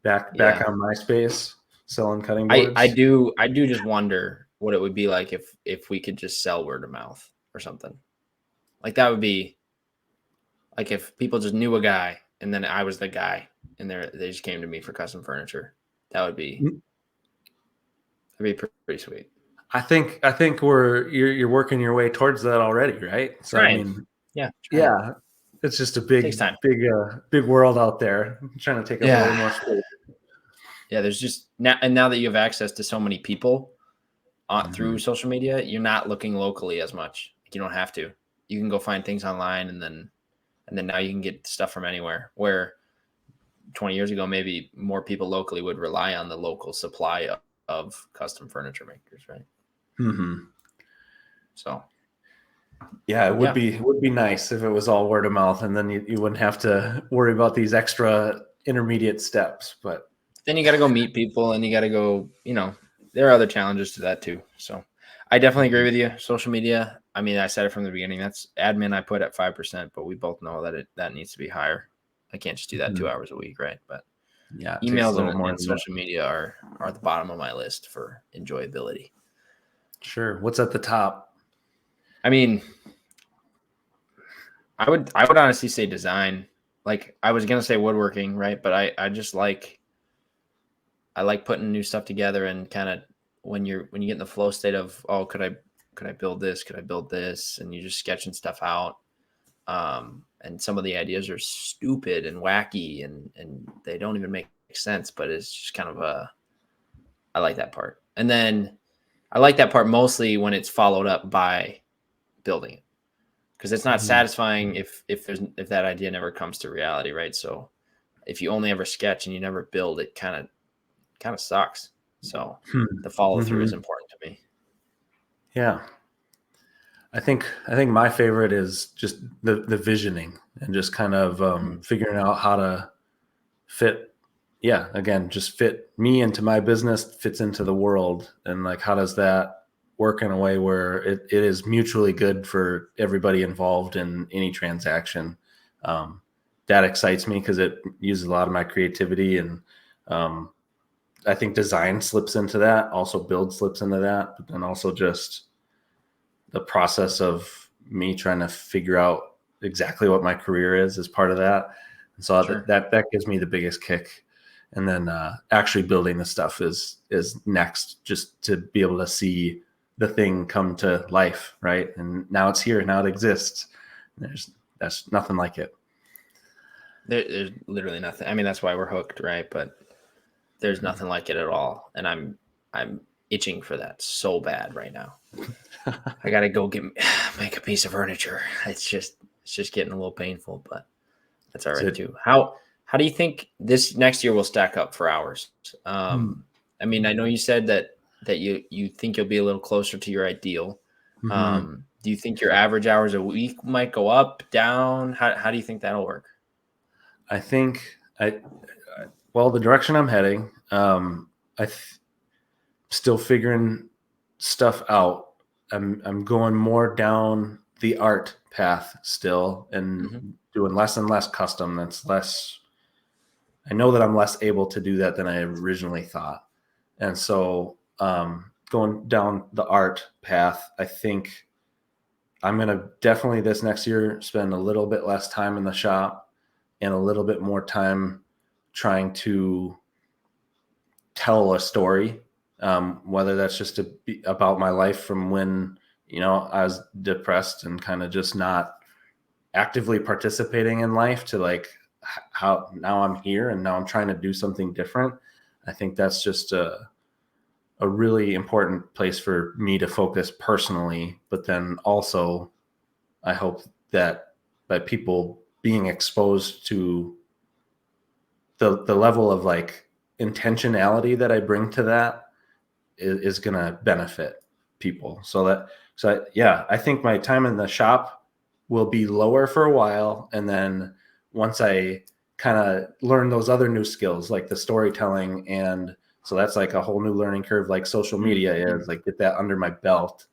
Back on MySpace, selling cutting boards. I do just wonder what it would be like if we could just sell word of mouth or something. Like that would be like if people just knew a guy and then I was the guy and they just came to me for custom furniture. That'd be pretty sweet. I think you're working your way towards that already, right? So Trying. I mean, yeah, it's just a big world out there. I'm trying to take up a little more space. Yeah, there's just now that you have access to so many people through social media, you're not looking locally as much. You don't have to. You can go find things online, and then now you can get stuff from anywhere. Where 20 years ago, maybe more people locally would rely on the local supply of custom furniture makers, right? So, yeah, it would be nice if it was all word of mouth, and then you wouldn't have to worry about these extra intermediate steps. But then you got to go meet people, and you got to go. There are other challenges to that too. So, I definitely agree with you. Social media. I mean, I said it from the beginning. That's admin. I put at 5%, but we both know that needs to be higher. I can't just do that 2 hours a week, right? But yeah, emails and social media are at the bottom of my list for enjoyability. Sure. What's at the top? I mean, I would honestly say design. Like I was gonna say woodworking, right? But I just like putting new stuff together and kind of when you get in the flow state of, oh, could I build this? Could I build this? And you're just sketching stuff out. And some of the ideas are stupid and wacky and they don't even make sense, but it's just kind of I like that part. And then I like that part mostly when it's followed up by building it, because it's not satisfying if that idea never comes to reality, right? So if you only ever sketch and you never build, it kind of sucks. So the follow through is important to me. Yeah. I think my favorite is just the visioning and just kind of figuring out how to fit. Yeah. Again, just fit me into my business, fits into the world. And like, how does that work in a way where it is mutually good for everybody involved in any transaction? That excites me because it uses a lot of my creativity and I think design slips into that, also build slips into that, but then also just the process of me trying to figure out exactly what my career is part of that. And so Sure. that gives me the biggest kick. And then actually building the stuff is next, just to be able to see the thing come to life, right? And now it's here, now it exists. That's nothing like it. There's literally nothing. I mean, that's why we're hooked, right? But there's nothing like it at all, and I'm itching for that so bad right now. I gotta go make a piece of furniture. It's just getting a little painful, but that's all right too. How do you think this next year will stack up for hours? I mean, I know you said that you think you'll be a little closer to your ideal. Do you think your average hours a week might go up, down? How do you think that'll work? I think well, the direction I'm heading, still figuring stuff out. I'm going more down the art path still, and doing less and less custom. That's less. I know that I'm less able to do that than I originally thought, and so going down the art path, I think I'm going to definitely this next year spend a little bit less time in the shop and a little bit more time trying to tell a story, whether that's just about my life from when, I was depressed and kind of just not actively participating in life, to like how now I'm here and now I'm trying to do something different. I think that's just a really important place for me to focus personally, but then also I hope that by people being exposed to the level of like intentionality that I bring to that is going to benefit people. So I think my time in the shop will be lower for a while. And then once I kind of learn those other new skills, like the storytelling, and so that's like a whole new learning curve, like social media is, like, get that under my belt.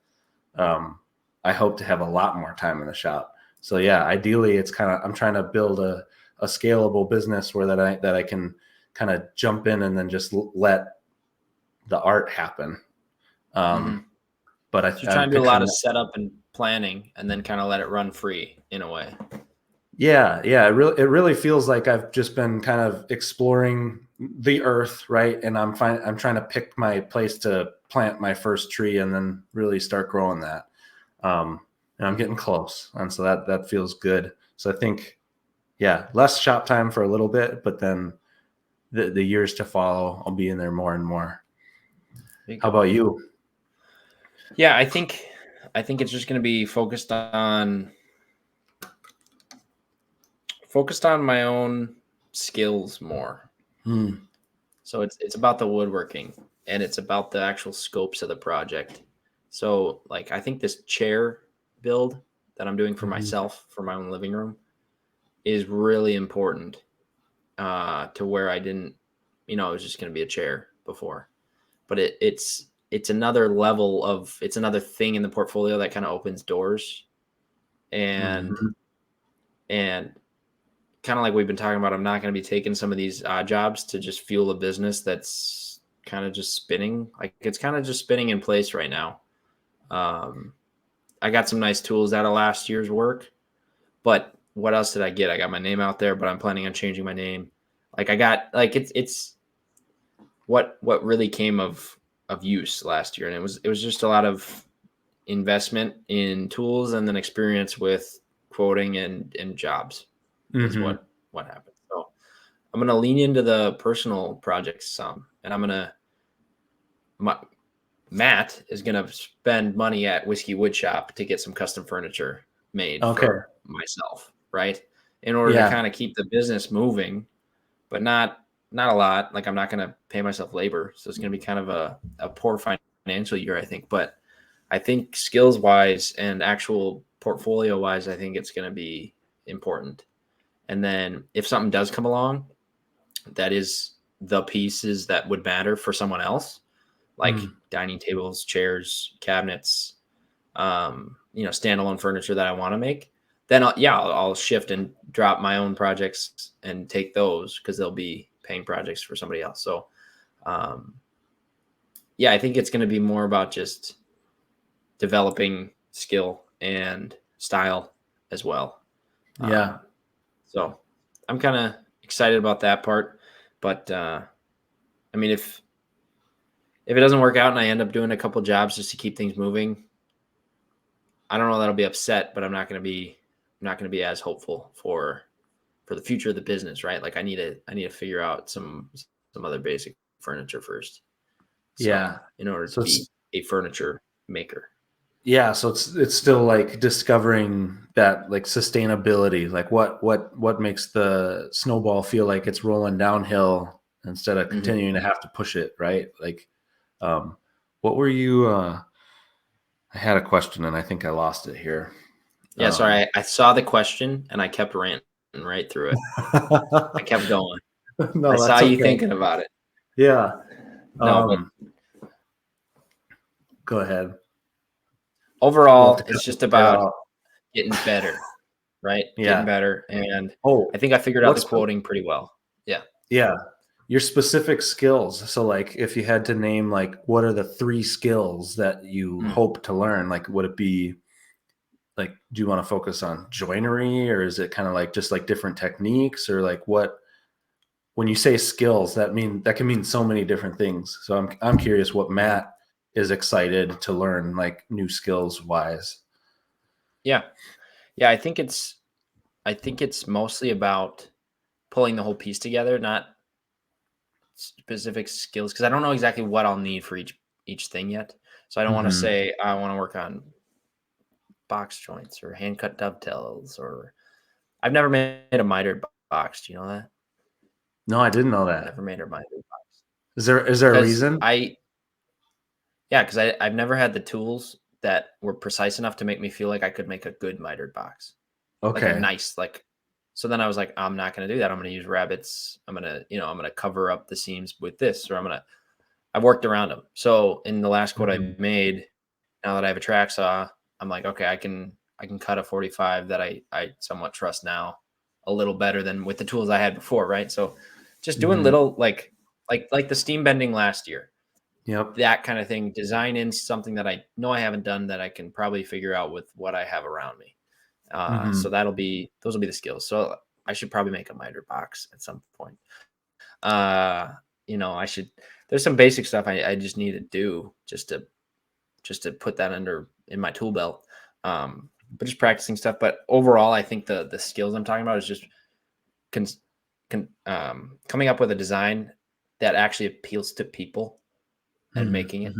I hope to have a lot more time in the shop. So yeah, ideally it's I'm trying to build a scalable business where that I can kind of jump in and then just let the art happen. But you're trying to do a lot of setup and planning and then kind of let it run free in a way. Yeah. It really feels like I've just been kind of exploring the earth, right? And I'm trying to pick my place to plant my first tree and then really start growing that. And I'm getting close. And so that feels good. So I think, yeah, less shop time for a little bit, but then the years to follow, I'll be in there more and more. How about you? Yeah, I think it's just going to be focused on my own skills more. So it's about the woodworking, and it's about the actual scopes of the project. So like, I think this chair build that I'm doing for myself, for my own living room, is really important, to where I didn't, it was just going to be a chair before, but it's another level of, it's another thing in the portfolio that kind of opens doors, and kind of like we've been talking about, I'm not going to be taking some of these odd jobs to just fuel a business that's kind of just spinning. Like, it's kind of just spinning in place right now. I got some nice tools out of last year's work, but what else did I get? I got my name out there, but I'm planning on changing my name. Like, I got, like, it's what really came of use last year. And it was just a lot of investment in tools and then experience with quoting and jobs is what happened. So I'm going to lean into the personal projects some, and Matt is going to spend money at Whiskey Woodshop to get some custom furniture made for myself, right? In order to kind of keep the business moving, but not a lot. Like, I'm not going to pay myself labor. So it's going to be kind of a poor financial year, I think. But I think skills wise and actual portfolio wise, I think it's going to be important. And then if something does come along that is the pieces that would matter for someone else, like dining tables, chairs, cabinets, standalone furniture that I want to make, then I'll shift and drop my own projects and take those because they'll be paying projects for somebody else. So, yeah, I think it's going to be more about just developing skill and style as well. Yeah. So I'm kind of excited about that part, but I mean, if it doesn't work out and I end up doing a couple jobs just to keep things moving, I don't know that I'll be upset, but I'm not going to be as hopeful for the future of the business, right? Like I need to figure out some other basic furniture first. So Yeah. in order to be a furniture maker. Yeah, so it's still like discovering that like sustainability, like what makes the snowball feel like it's rolling downhill instead of continuing to have to push it, right? Like, what were you? I had a question and I think I lost it here. Yeah, sorry, I saw the question and I kept ranting right through it. I kept going. No, I saw that's you okay. thinking about it. Yeah. No, but go ahead. overall, it's just about getting better, right? Yeah. Getting better. And Oh, I think I figured out the quoting pretty well. Yeah. Yeah. Your specific skills. So like if you had to name like what are the 3 skills that you hope to learn, like would it be like do you want to focus on joinery or is it kind of like just like different techniques or like what when you say skills that can mean so many different things. So I'm curious what Matt is excited to learn like new skills wise. Yeah. Yeah, I think it's mostly about pulling the whole piece together, not specific skills, because I don't know exactly what I'll need for each thing yet. So I don't want to say I want to work on box joints or hand cut dovetails, or I've never made a mitered box. Do you know that? No, I didn't know that. Never made a mitered box. Is there a reason? Because I've never had the tools that were precise enough to make me feel like I could make a good mitered box. Okay. Like a nice, so then I was like, I'm not going to do that. I'm going to use rabbets. I'm going to cover up the seams with this, or I've worked around them. So in the last quote I made, now that I have a track saw, I'm like, okay, I can cut a 45 that I somewhat trust now a little better than with the tools I had before. Right. So just doing little, like the steam bending last year. Yep. That kind of thing, design in something that I know I haven't done that I can probably figure out with what I have around me. So those will be the skills. So I should probably make a miter box at some point. There's some basic stuff I just need to do just to put that in my tool belt. But just practicing stuff. But overall, I think the skills I'm talking about is just coming up with a design that actually appeals to people and making it.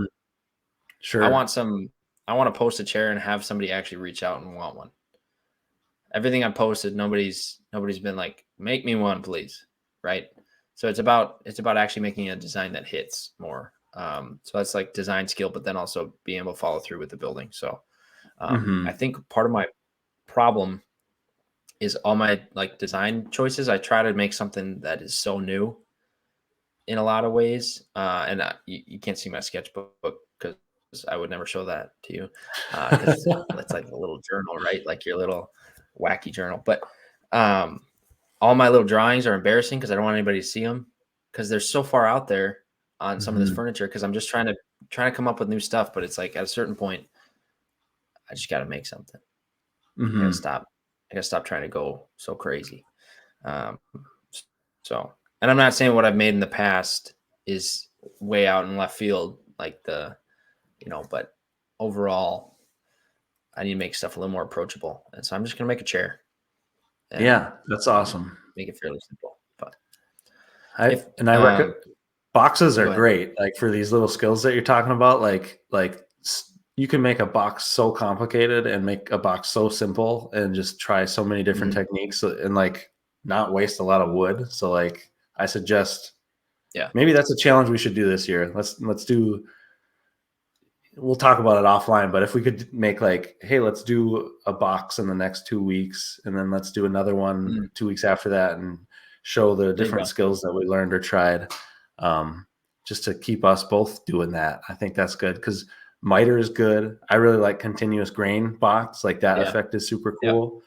Sure. I want to post a chair and have somebody actually reach out and want one. Everything I posted, nobody's been like, make me one, please. Right. So it's about actually making a design that hits more. So that's like design skill, but then also being able to follow through with the building. So I think part of my problem is all my like design choices. I try to make something that is so new in a lot of ways. And you can't see my sketchbook because I would never show that to you. Because it's like a little journal, right? Like your little wacky journal. But all my little drawings are embarrassing because I don't want anybody to see them because they're so far out there on some of this furniture. Because I'm just trying to come up with new stuff. But it's like at a certain point, I just got to make something. I gotta stop trying to go so crazy. So, and I'm not saying what I've made in the past is way out in left field, like but overall, I need to make stuff a little more approachable. And so I'm just gonna make a chair. Yeah, that's awesome. Make it fairly simple. But I reckon boxes are great. Like for these little skills that you're talking about, like you can make a box so complicated and make a box so simple and just try so many different techniques and like not waste a lot of wood. So like I suggest, maybe that's a challenge we should do this year. We'll talk about it offline, but if we could make like, hey, let's do a box in the next 2 weeks and then let's do another one 2 weeks after that and show the different skills that we learned or tried, just to keep us both doing that. I think that's good because miter is good. I really like continuous grain box. Like that effect is super cool.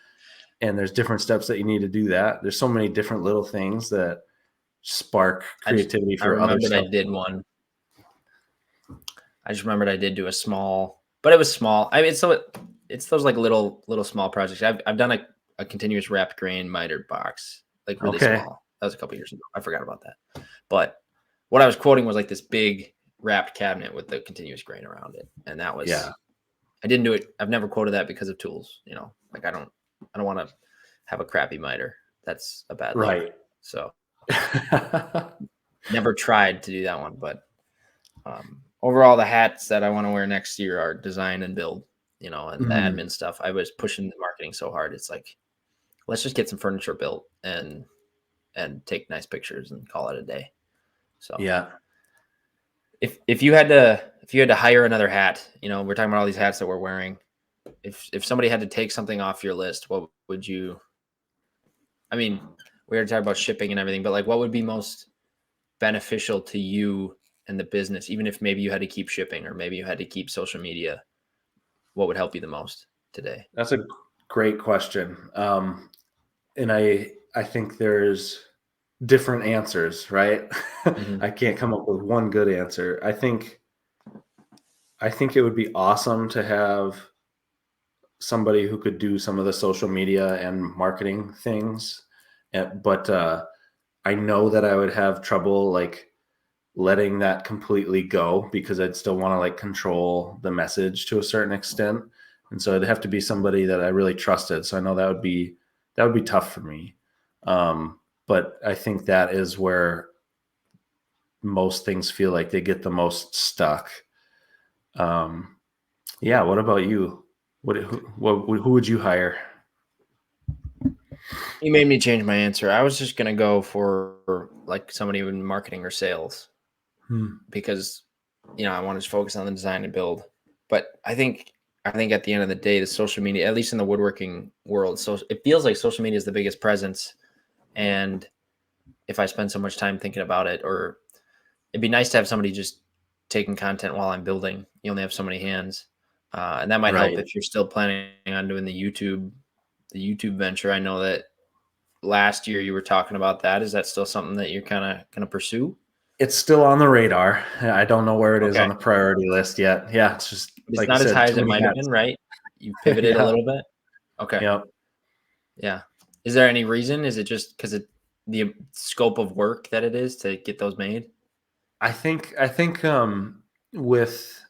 and there's different steps that you need to do that. There's so many different little things that spark creativity I for other remembered stuff. I did one. I just remembered I did do a small, but it was small. I mean, so it's those like little small projects. I've done a continuous wrapped grain mitered box, like really Okay. small. That was a couple years ago. I forgot about that. But what I was quoting was like this big wrapped cabinet with the continuous grain around it, and that was I didn't do it. I've never quoted that because of tools. You know, like I don't want to have a crappy miter. That's a bad look. Right. So never tried to do that one, but overall, the hats that I want to wear next year are design and build, you know, and the admin stuff. I was pushing the marketing so hard. It's like, let's just get some furniture built and take nice pictures and call it a day. So yeah. If you had to hire another hat, you know, we're talking about all these hats that we're wearing. If somebody had to take something off your list, what would you? I mean, we already talked about shipping and everything, but like, what would be most beneficial to you and the business, even if maybe you had to keep shipping or maybe you had to keep social media? What would help you the most today? That's a great question. And I think there's different answers, right? Mm-hmm. I can't come up with one good answer. I think it would be awesome to have somebody who could do some of the social media and marketing things. But I know that I would have trouble like letting that completely go because I'd still want to like control the message to a certain extent. And so it'd have to be somebody that I really trusted. So I know that would be tough for me. But I think that is where most things feel like they get the most stuck. Yeah. What about you? Who would you hire? You made me change my answer. I was just gonna go for like somebody in marketing or sales because you know I want to focus on the design and build. But I think at the end of the day, the social media, at least in the woodworking world, so it feels like social media is the biggest presence. And if I spend so much time thinking about it, or it'd be nice to have somebody just taking content while I'm building. You only have so many hands, and that might help Right. if you're still planning on doing the YouTube venture. I know that last year you were talking about that. Is that still something that you're kind of going to pursue? It's still on the radar. I don't know where it is Okay. on the priority list yet. Yeah, it's just It's like you not as said, high too as it many might have hats. been, right? You pivoted a Yeah. little bit. Okay. Yep. Yeah. Is there any reason? Is it just because the scope of work that it is to get those made? I think with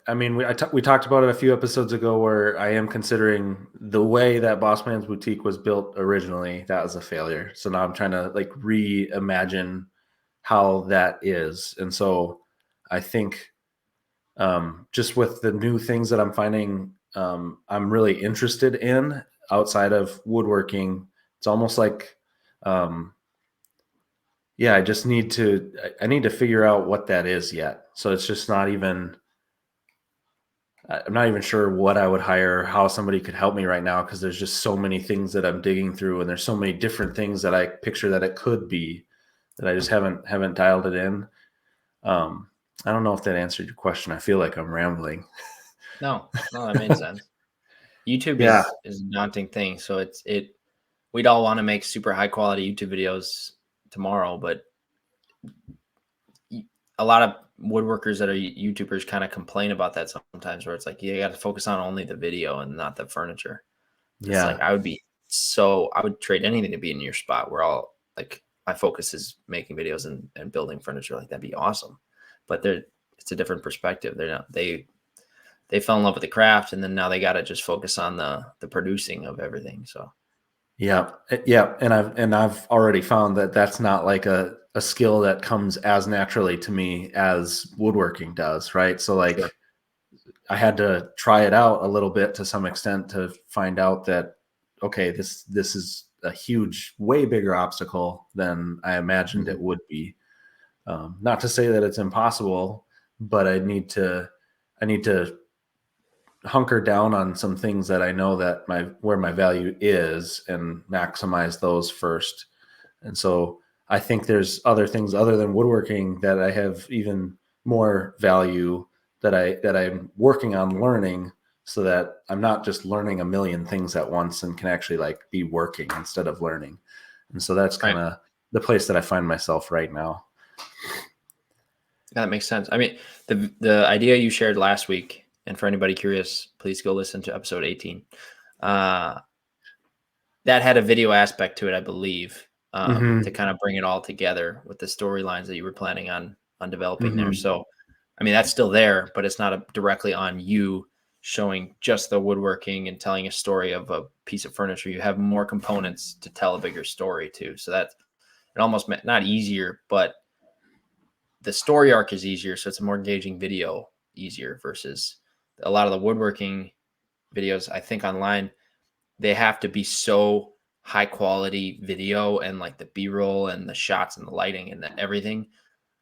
I mean we talked about it a few episodes ago where I am considering the way that Boss Man's Boutique was built originally, that was a failure. So now I'm trying to like reimagine how that is. And so I think just with the new things that I'm finding I'm really interested in outside of woodworking, it's almost like yeah, I need to figure out what that is yet. So it's just not even I'm not even sure what I would hire, how somebody could help me right now because there's just so many things that I'm digging through and there's so many different things that I picture that it could be that I just haven't dialed it in. I don't know if that answered your question. I feel like I'm rambling. No, that made sense. YouTube Yeah. is a daunting thing. So we'd all want to make super high quality YouTube videos tomorrow, but a lot of woodworkers that are YouTubers kind of complain about that sometimes, where it's like you got to focus on only the video and not the furniture. It's like Yeah. I would trade anything to be in your spot where all like my focus is making videos and building furniture. Like that'd be awesome. But it's a different perspective. They fell in love with the craft and then now they got to just focus on the producing of everything. So Yeah. Yeah. And I've already found that that's not like a skill that comes as naturally to me as woodworking does. Right. So like sure. I had to try it out a little bit to some extent to find out that, okay, this is a huge, way bigger obstacle than I imagined it would be. Not to say that it's impossible, but I need to hunker down on some things that I know that where my value is and maximize those first. And so I think there's other things other than woodworking that I have even more value that I'm working on learning so that I'm not just learning a million things at once and can actually like be working instead of learning. And so that's kind of the place that I find myself right now. Yeah, that makes sense. I mean, the idea you shared last week, and for anybody curious, please go listen to episode 18. That had a video aspect to it, I believe, to kind of bring it all together with the storylines that you were planning on developing there. So, I mean, that's still there, but it's not directly on you showing just the woodworking and telling a story of a piece of furniture. You have more components to tell a bigger story too. So that it almost not easier, but the story arc is easier. So it's a more engaging video easier versus a lot of the woodworking videos, I think online, they have to be so high quality video and like the B-roll and the shots and the lighting and everything.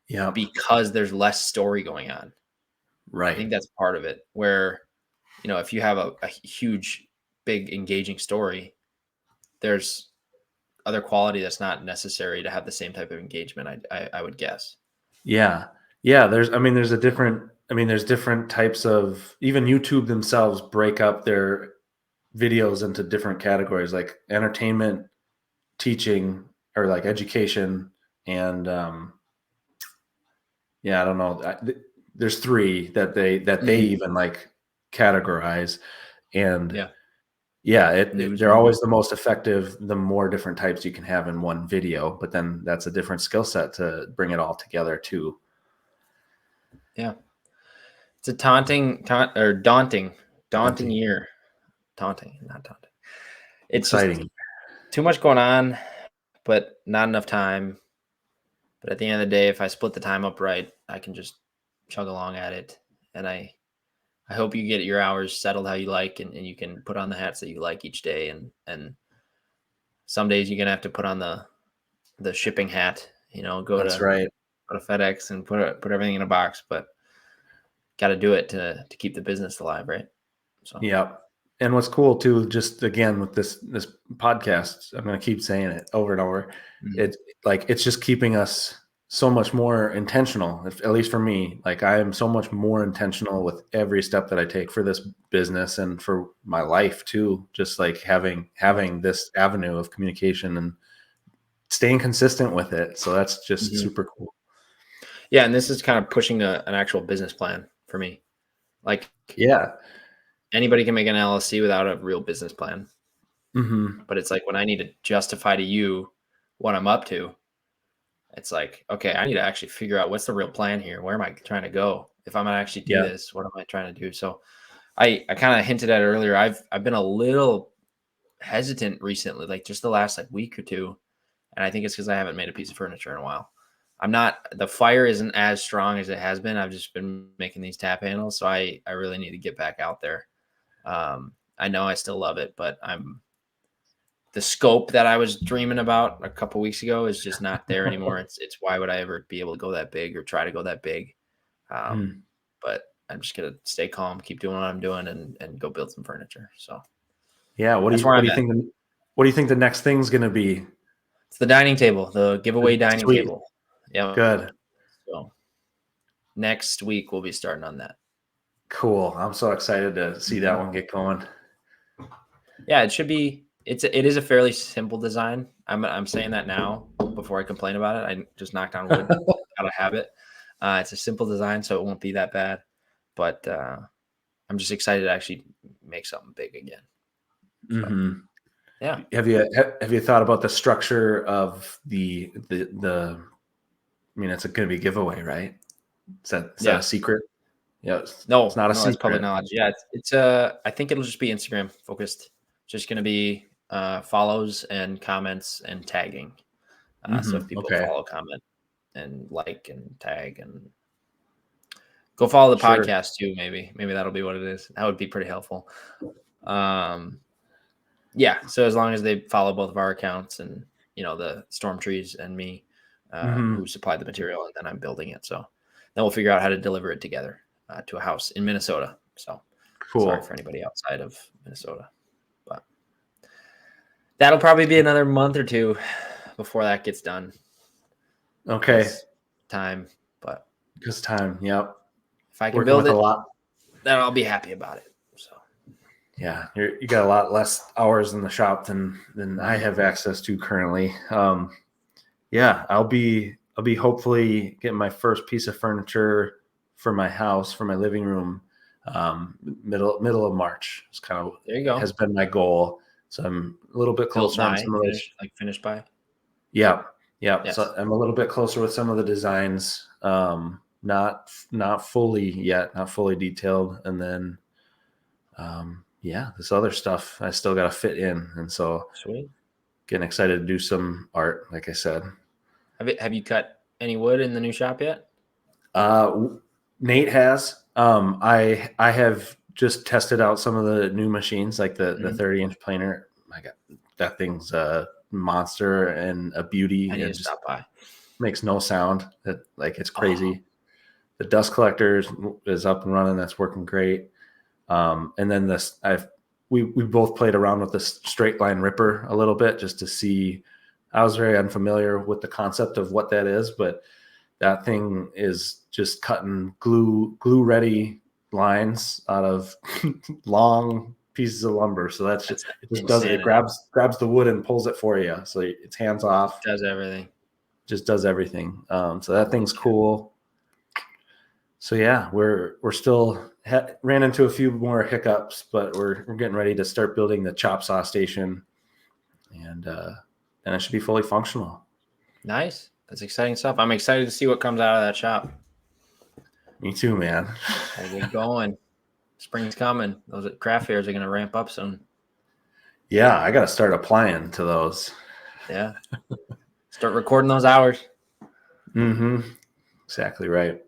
Yeah. Because there's less story going on. Right. I think that's part of it where, if you have a huge, big, engaging story, there's other quality that's not necessary to have the same type of engagement, I would guess. Yeah. Yeah. There's different types of, even YouTube themselves break up their videos into different categories, like entertainment, teaching, or like education. And I don't know. There's three that they even like categorize. And they're always the most effective the more different types you can have in one video, but then that's a different skill set to bring it all together too. Yeah. It's a daunting year. Taunting, not daunting. It's exciting. Just too much going on, but not enough time. But at the end of the day, if I split the time up right, I can just chug along at it. And I hope you get your hours settled how you like, and you can put on the hats that you like each day. And some days you're gonna have to put on the shipping hat, go to FedEx and put everything in a box, but got to do it to keep the business alive, right? So yeah. And what's cool too, just again with this podcast, I'm going to keep saying it over and over. It's just keeping us so much more intentional, at least for me. Like I am so much more intentional with every step that I take for this business and for my life too. Just like having this avenue of communication and staying consistent with it. So that's just super cool. Yeah. And this is kind of pushing an actual business plan for me. Like, yeah, anybody can make an LLC without a real business plan. Mm-hmm. But it's like when I need to justify to you what I'm up to, it's like, okay, I need to actually figure out what's the real plan here. Where am I trying to go? If I'm going to actually do this, what am I trying to do? So I kind of hinted at it earlier. I've been a little hesitant recently, like just the last week or two. And I think it's because I haven't made a piece of furniture in a while. The fire isn't as strong as it has been. I've just been making these tap handles. So I really need to get back out there. I know I still love it, but the scope that I was dreaming about a couple weeks ago is just not there anymore. It's why would I ever be able to go that big or try to go that big? But I'm just going to stay calm, keep doing what I'm doing and go build some furniture. So yeah. What do you think the next thing's going to be? It's the dining table, the giveaway dining table. Yeah. Good. So next week we'll be starting on that. Cool. I'm so excited to see that one get going. Yeah, it should be. It is a fairly simple design. I'm saying that now before I complain about it. I just knocked on wood out of habit. It's a simple design, so it won't be that bad. But I'm just excited to actually make something big again. So, yeah. Have you thought about the structure of the? I mean, it's going to be a giveaway, right? Is that a secret? Yeah. No, it's not a secret. It's public knowledge. Yeah, it's I think it'll just be Instagram focused. It's just going to be follows and comments and tagging. So if people follow, comment, and like and tag and go follow the podcast too, maybe that'll be what it is. That would be pretty helpful. Yeah. So as long as they follow both of our accounts and the Storm Trees and me, who supplied the material, and then I'm building it. So then we'll figure out how to deliver it together to a house in Minnesota. So sorry for anybody outside of Minnesota, but that'll probably be another month or two before that gets done. Okay. Time, because time. Yep. If I can build it, then I'll be happy about it. So Yeah, you got a lot less hours in the shop than I have access to currently. Yeah, I'll be hopefully getting my first piece of furniture for my house, for my living room, middle of March. It's kind of There you go. has been my goal. So I'm a little bit Built closer on by, some of those. finished by. Yeah, yeah. Yes. So I'm a little bit closer with some of the designs. Not fully yet, not fully detailed, and then this other stuff I still got to fit in, and so Sweet. getting excited to do some art, like I said. Have you cut any wood in the new shop yet? Nate has. I have just tested out some of the new machines, like the 30-inch planer. My God, that thing's a monster and a beauty. I need It to just stop by. makes no sound. It's crazy. The dust collector is up and running. That's working great. And then we both played around with the straight line ripper a little bit just to see. I was very unfamiliar with the concept of what that is, but that thing is just cutting glue ready lines out of long pieces of lumber. So it just does it. It grabs the wood and pulls it for you. So it's hands off. Does everything. Just does everything. So that thing's cool. So yeah, we're still ran into a few more hiccups, but we're getting ready to start building the chop saw station, and then it should be fully functional. Nice. That's exciting stuff. I'm excited to see what comes out of that shop. Me too, man. Gotta get going. Spring's coming. Those craft fairs are going to ramp up soon. Yeah, I got to start applying to those. Yeah. Start recording those hours. Mm-hmm. Exactly right.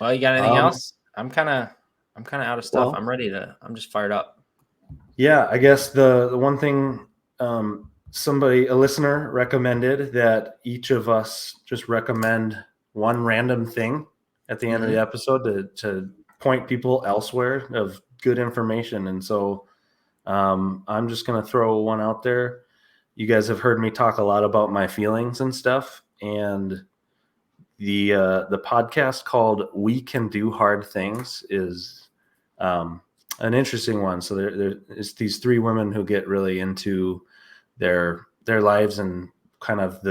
Well, you got anything else? I'm kind of out of stuff. Well, I'm just fired up. Yeah, I guess the one thing a listener recommended that each of us just recommend one random thing at the end of the episode to point people elsewhere of good information. And so I'm just going to throw one out there. You guys have heard me talk a lot about my feelings and stuff. And the podcast called We Can Do Hard Things is an interesting one. So there's these three women who get really into their lives and kind of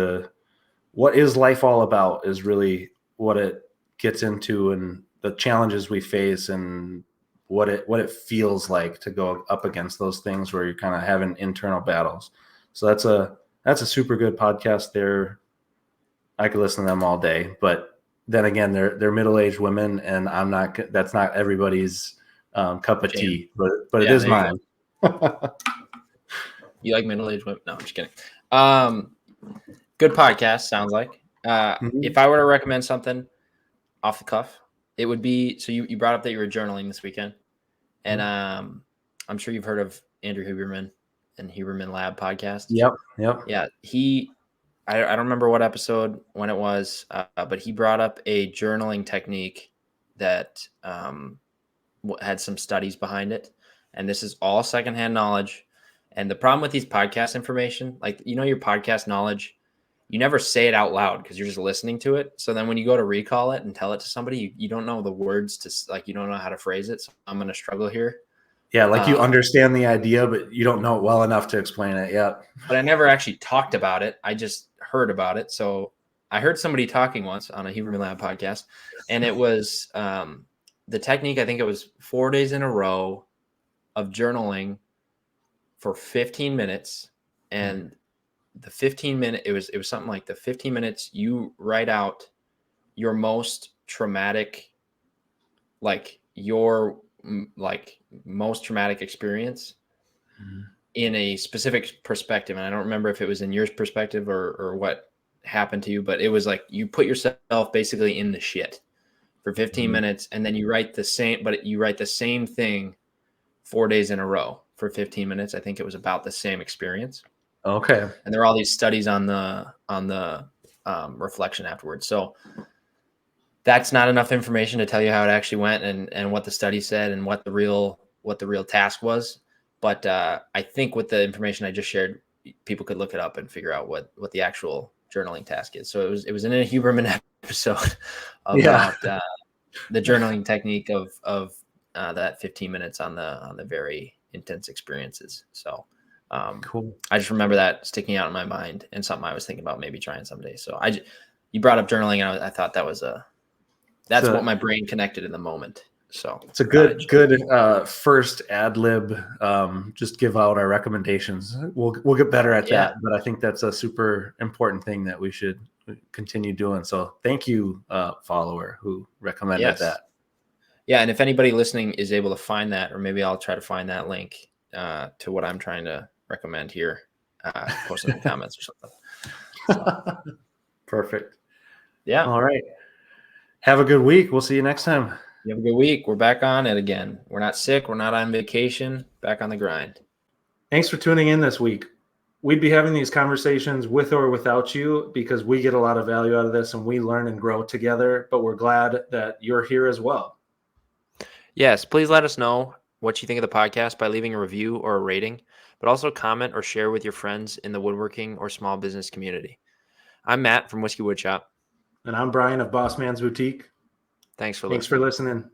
what is life all about is really what it gets into, and the challenges we face and what it feels like to go up against those things where you're kind of having internal battles. So that's a super good podcast there. I could listen to them all day, but then again, they're middle-aged women, and that's not everybody's cup of tea, but it is mine. You like middle-aged women? No, I'm just kidding. Good podcast, sounds like. If I were to recommend something off the cuff, it would be, so you brought up that you were journaling this weekend, and I'm sure you've heard of Andrew Huberman and Huberman Lab podcast. Yep. Yeah, I don't remember what episode when it was, but he brought up a journaling technique that had some studies behind it, and this is all secondhand knowledge. And the problem with these podcast information, like, your podcast knowledge, you never say it out loud because you're just listening to it. So then when you go to recall it and tell it to somebody, you don't know the words to, you don't know how to phrase it. So I'm going to struggle here. Yeah, like you understand the idea, but you don't know it well enough to explain it yet. But I never actually talked about it. I just heard about it. So I heard somebody talking once on a Huberman Lab podcast, and it was the technique. I think it was 4 days in a row of journaling for 15 minutes. And the 15-minute, it was something like the 15 minutes you write out your most traumatic, most traumatic experience in a specific perspective. And I don't remember if it was in your perspective or what happened to you, but it was like you put yourself basically in the shit for 15 minutes, and then you write the same thing 4 days in a row for 15 minutes. I think it was about the same experience. Okay. And there are all these studies on the reflection afterwards. So that's not enough information to tell you how it actually went and what the study said and what the real task was. But I think with the information I just shared, people could look it up and figure out what the actual journaling task is. So it was in a Huberman episode about the journaling technique of that 15 minutes on the very intense experiences. So cool. I just remember that sticking out in my mind and something I was thinking about maybe trying someday. So you brought up journaling, and I thought that's what my brain connected in the moment. So it's a good first ad lib. Just give out our recommendations. We'll get better at that, but I think that's a super important thing that we should continue doing. So thank you, follower who recommended that. Yeah, and if anybody listening is able to find that, or maybe I'll try to find that link to what I'm trying to recommend here, post it in the comments or something. So. Perfect. Yeah. All right. Have a good week. We'll see you next time. You have a good week. We're back on it again. We're not sick. We're not on vacation. Back on the grind. Thanks for tuning in this week. We'd be having these conversations with or without you because we get a lot of value out of this and we learn and grow together, but we're glad that you're here as well. Yes, please let us know what you think of the podcast by leaving a review or a rating, but also comment or share with your friends in the woodworking or small business community. I'm Matt from Whiskey Woodshop. And I'm Bryan of Boss Man's Boutique. Thanks for listening.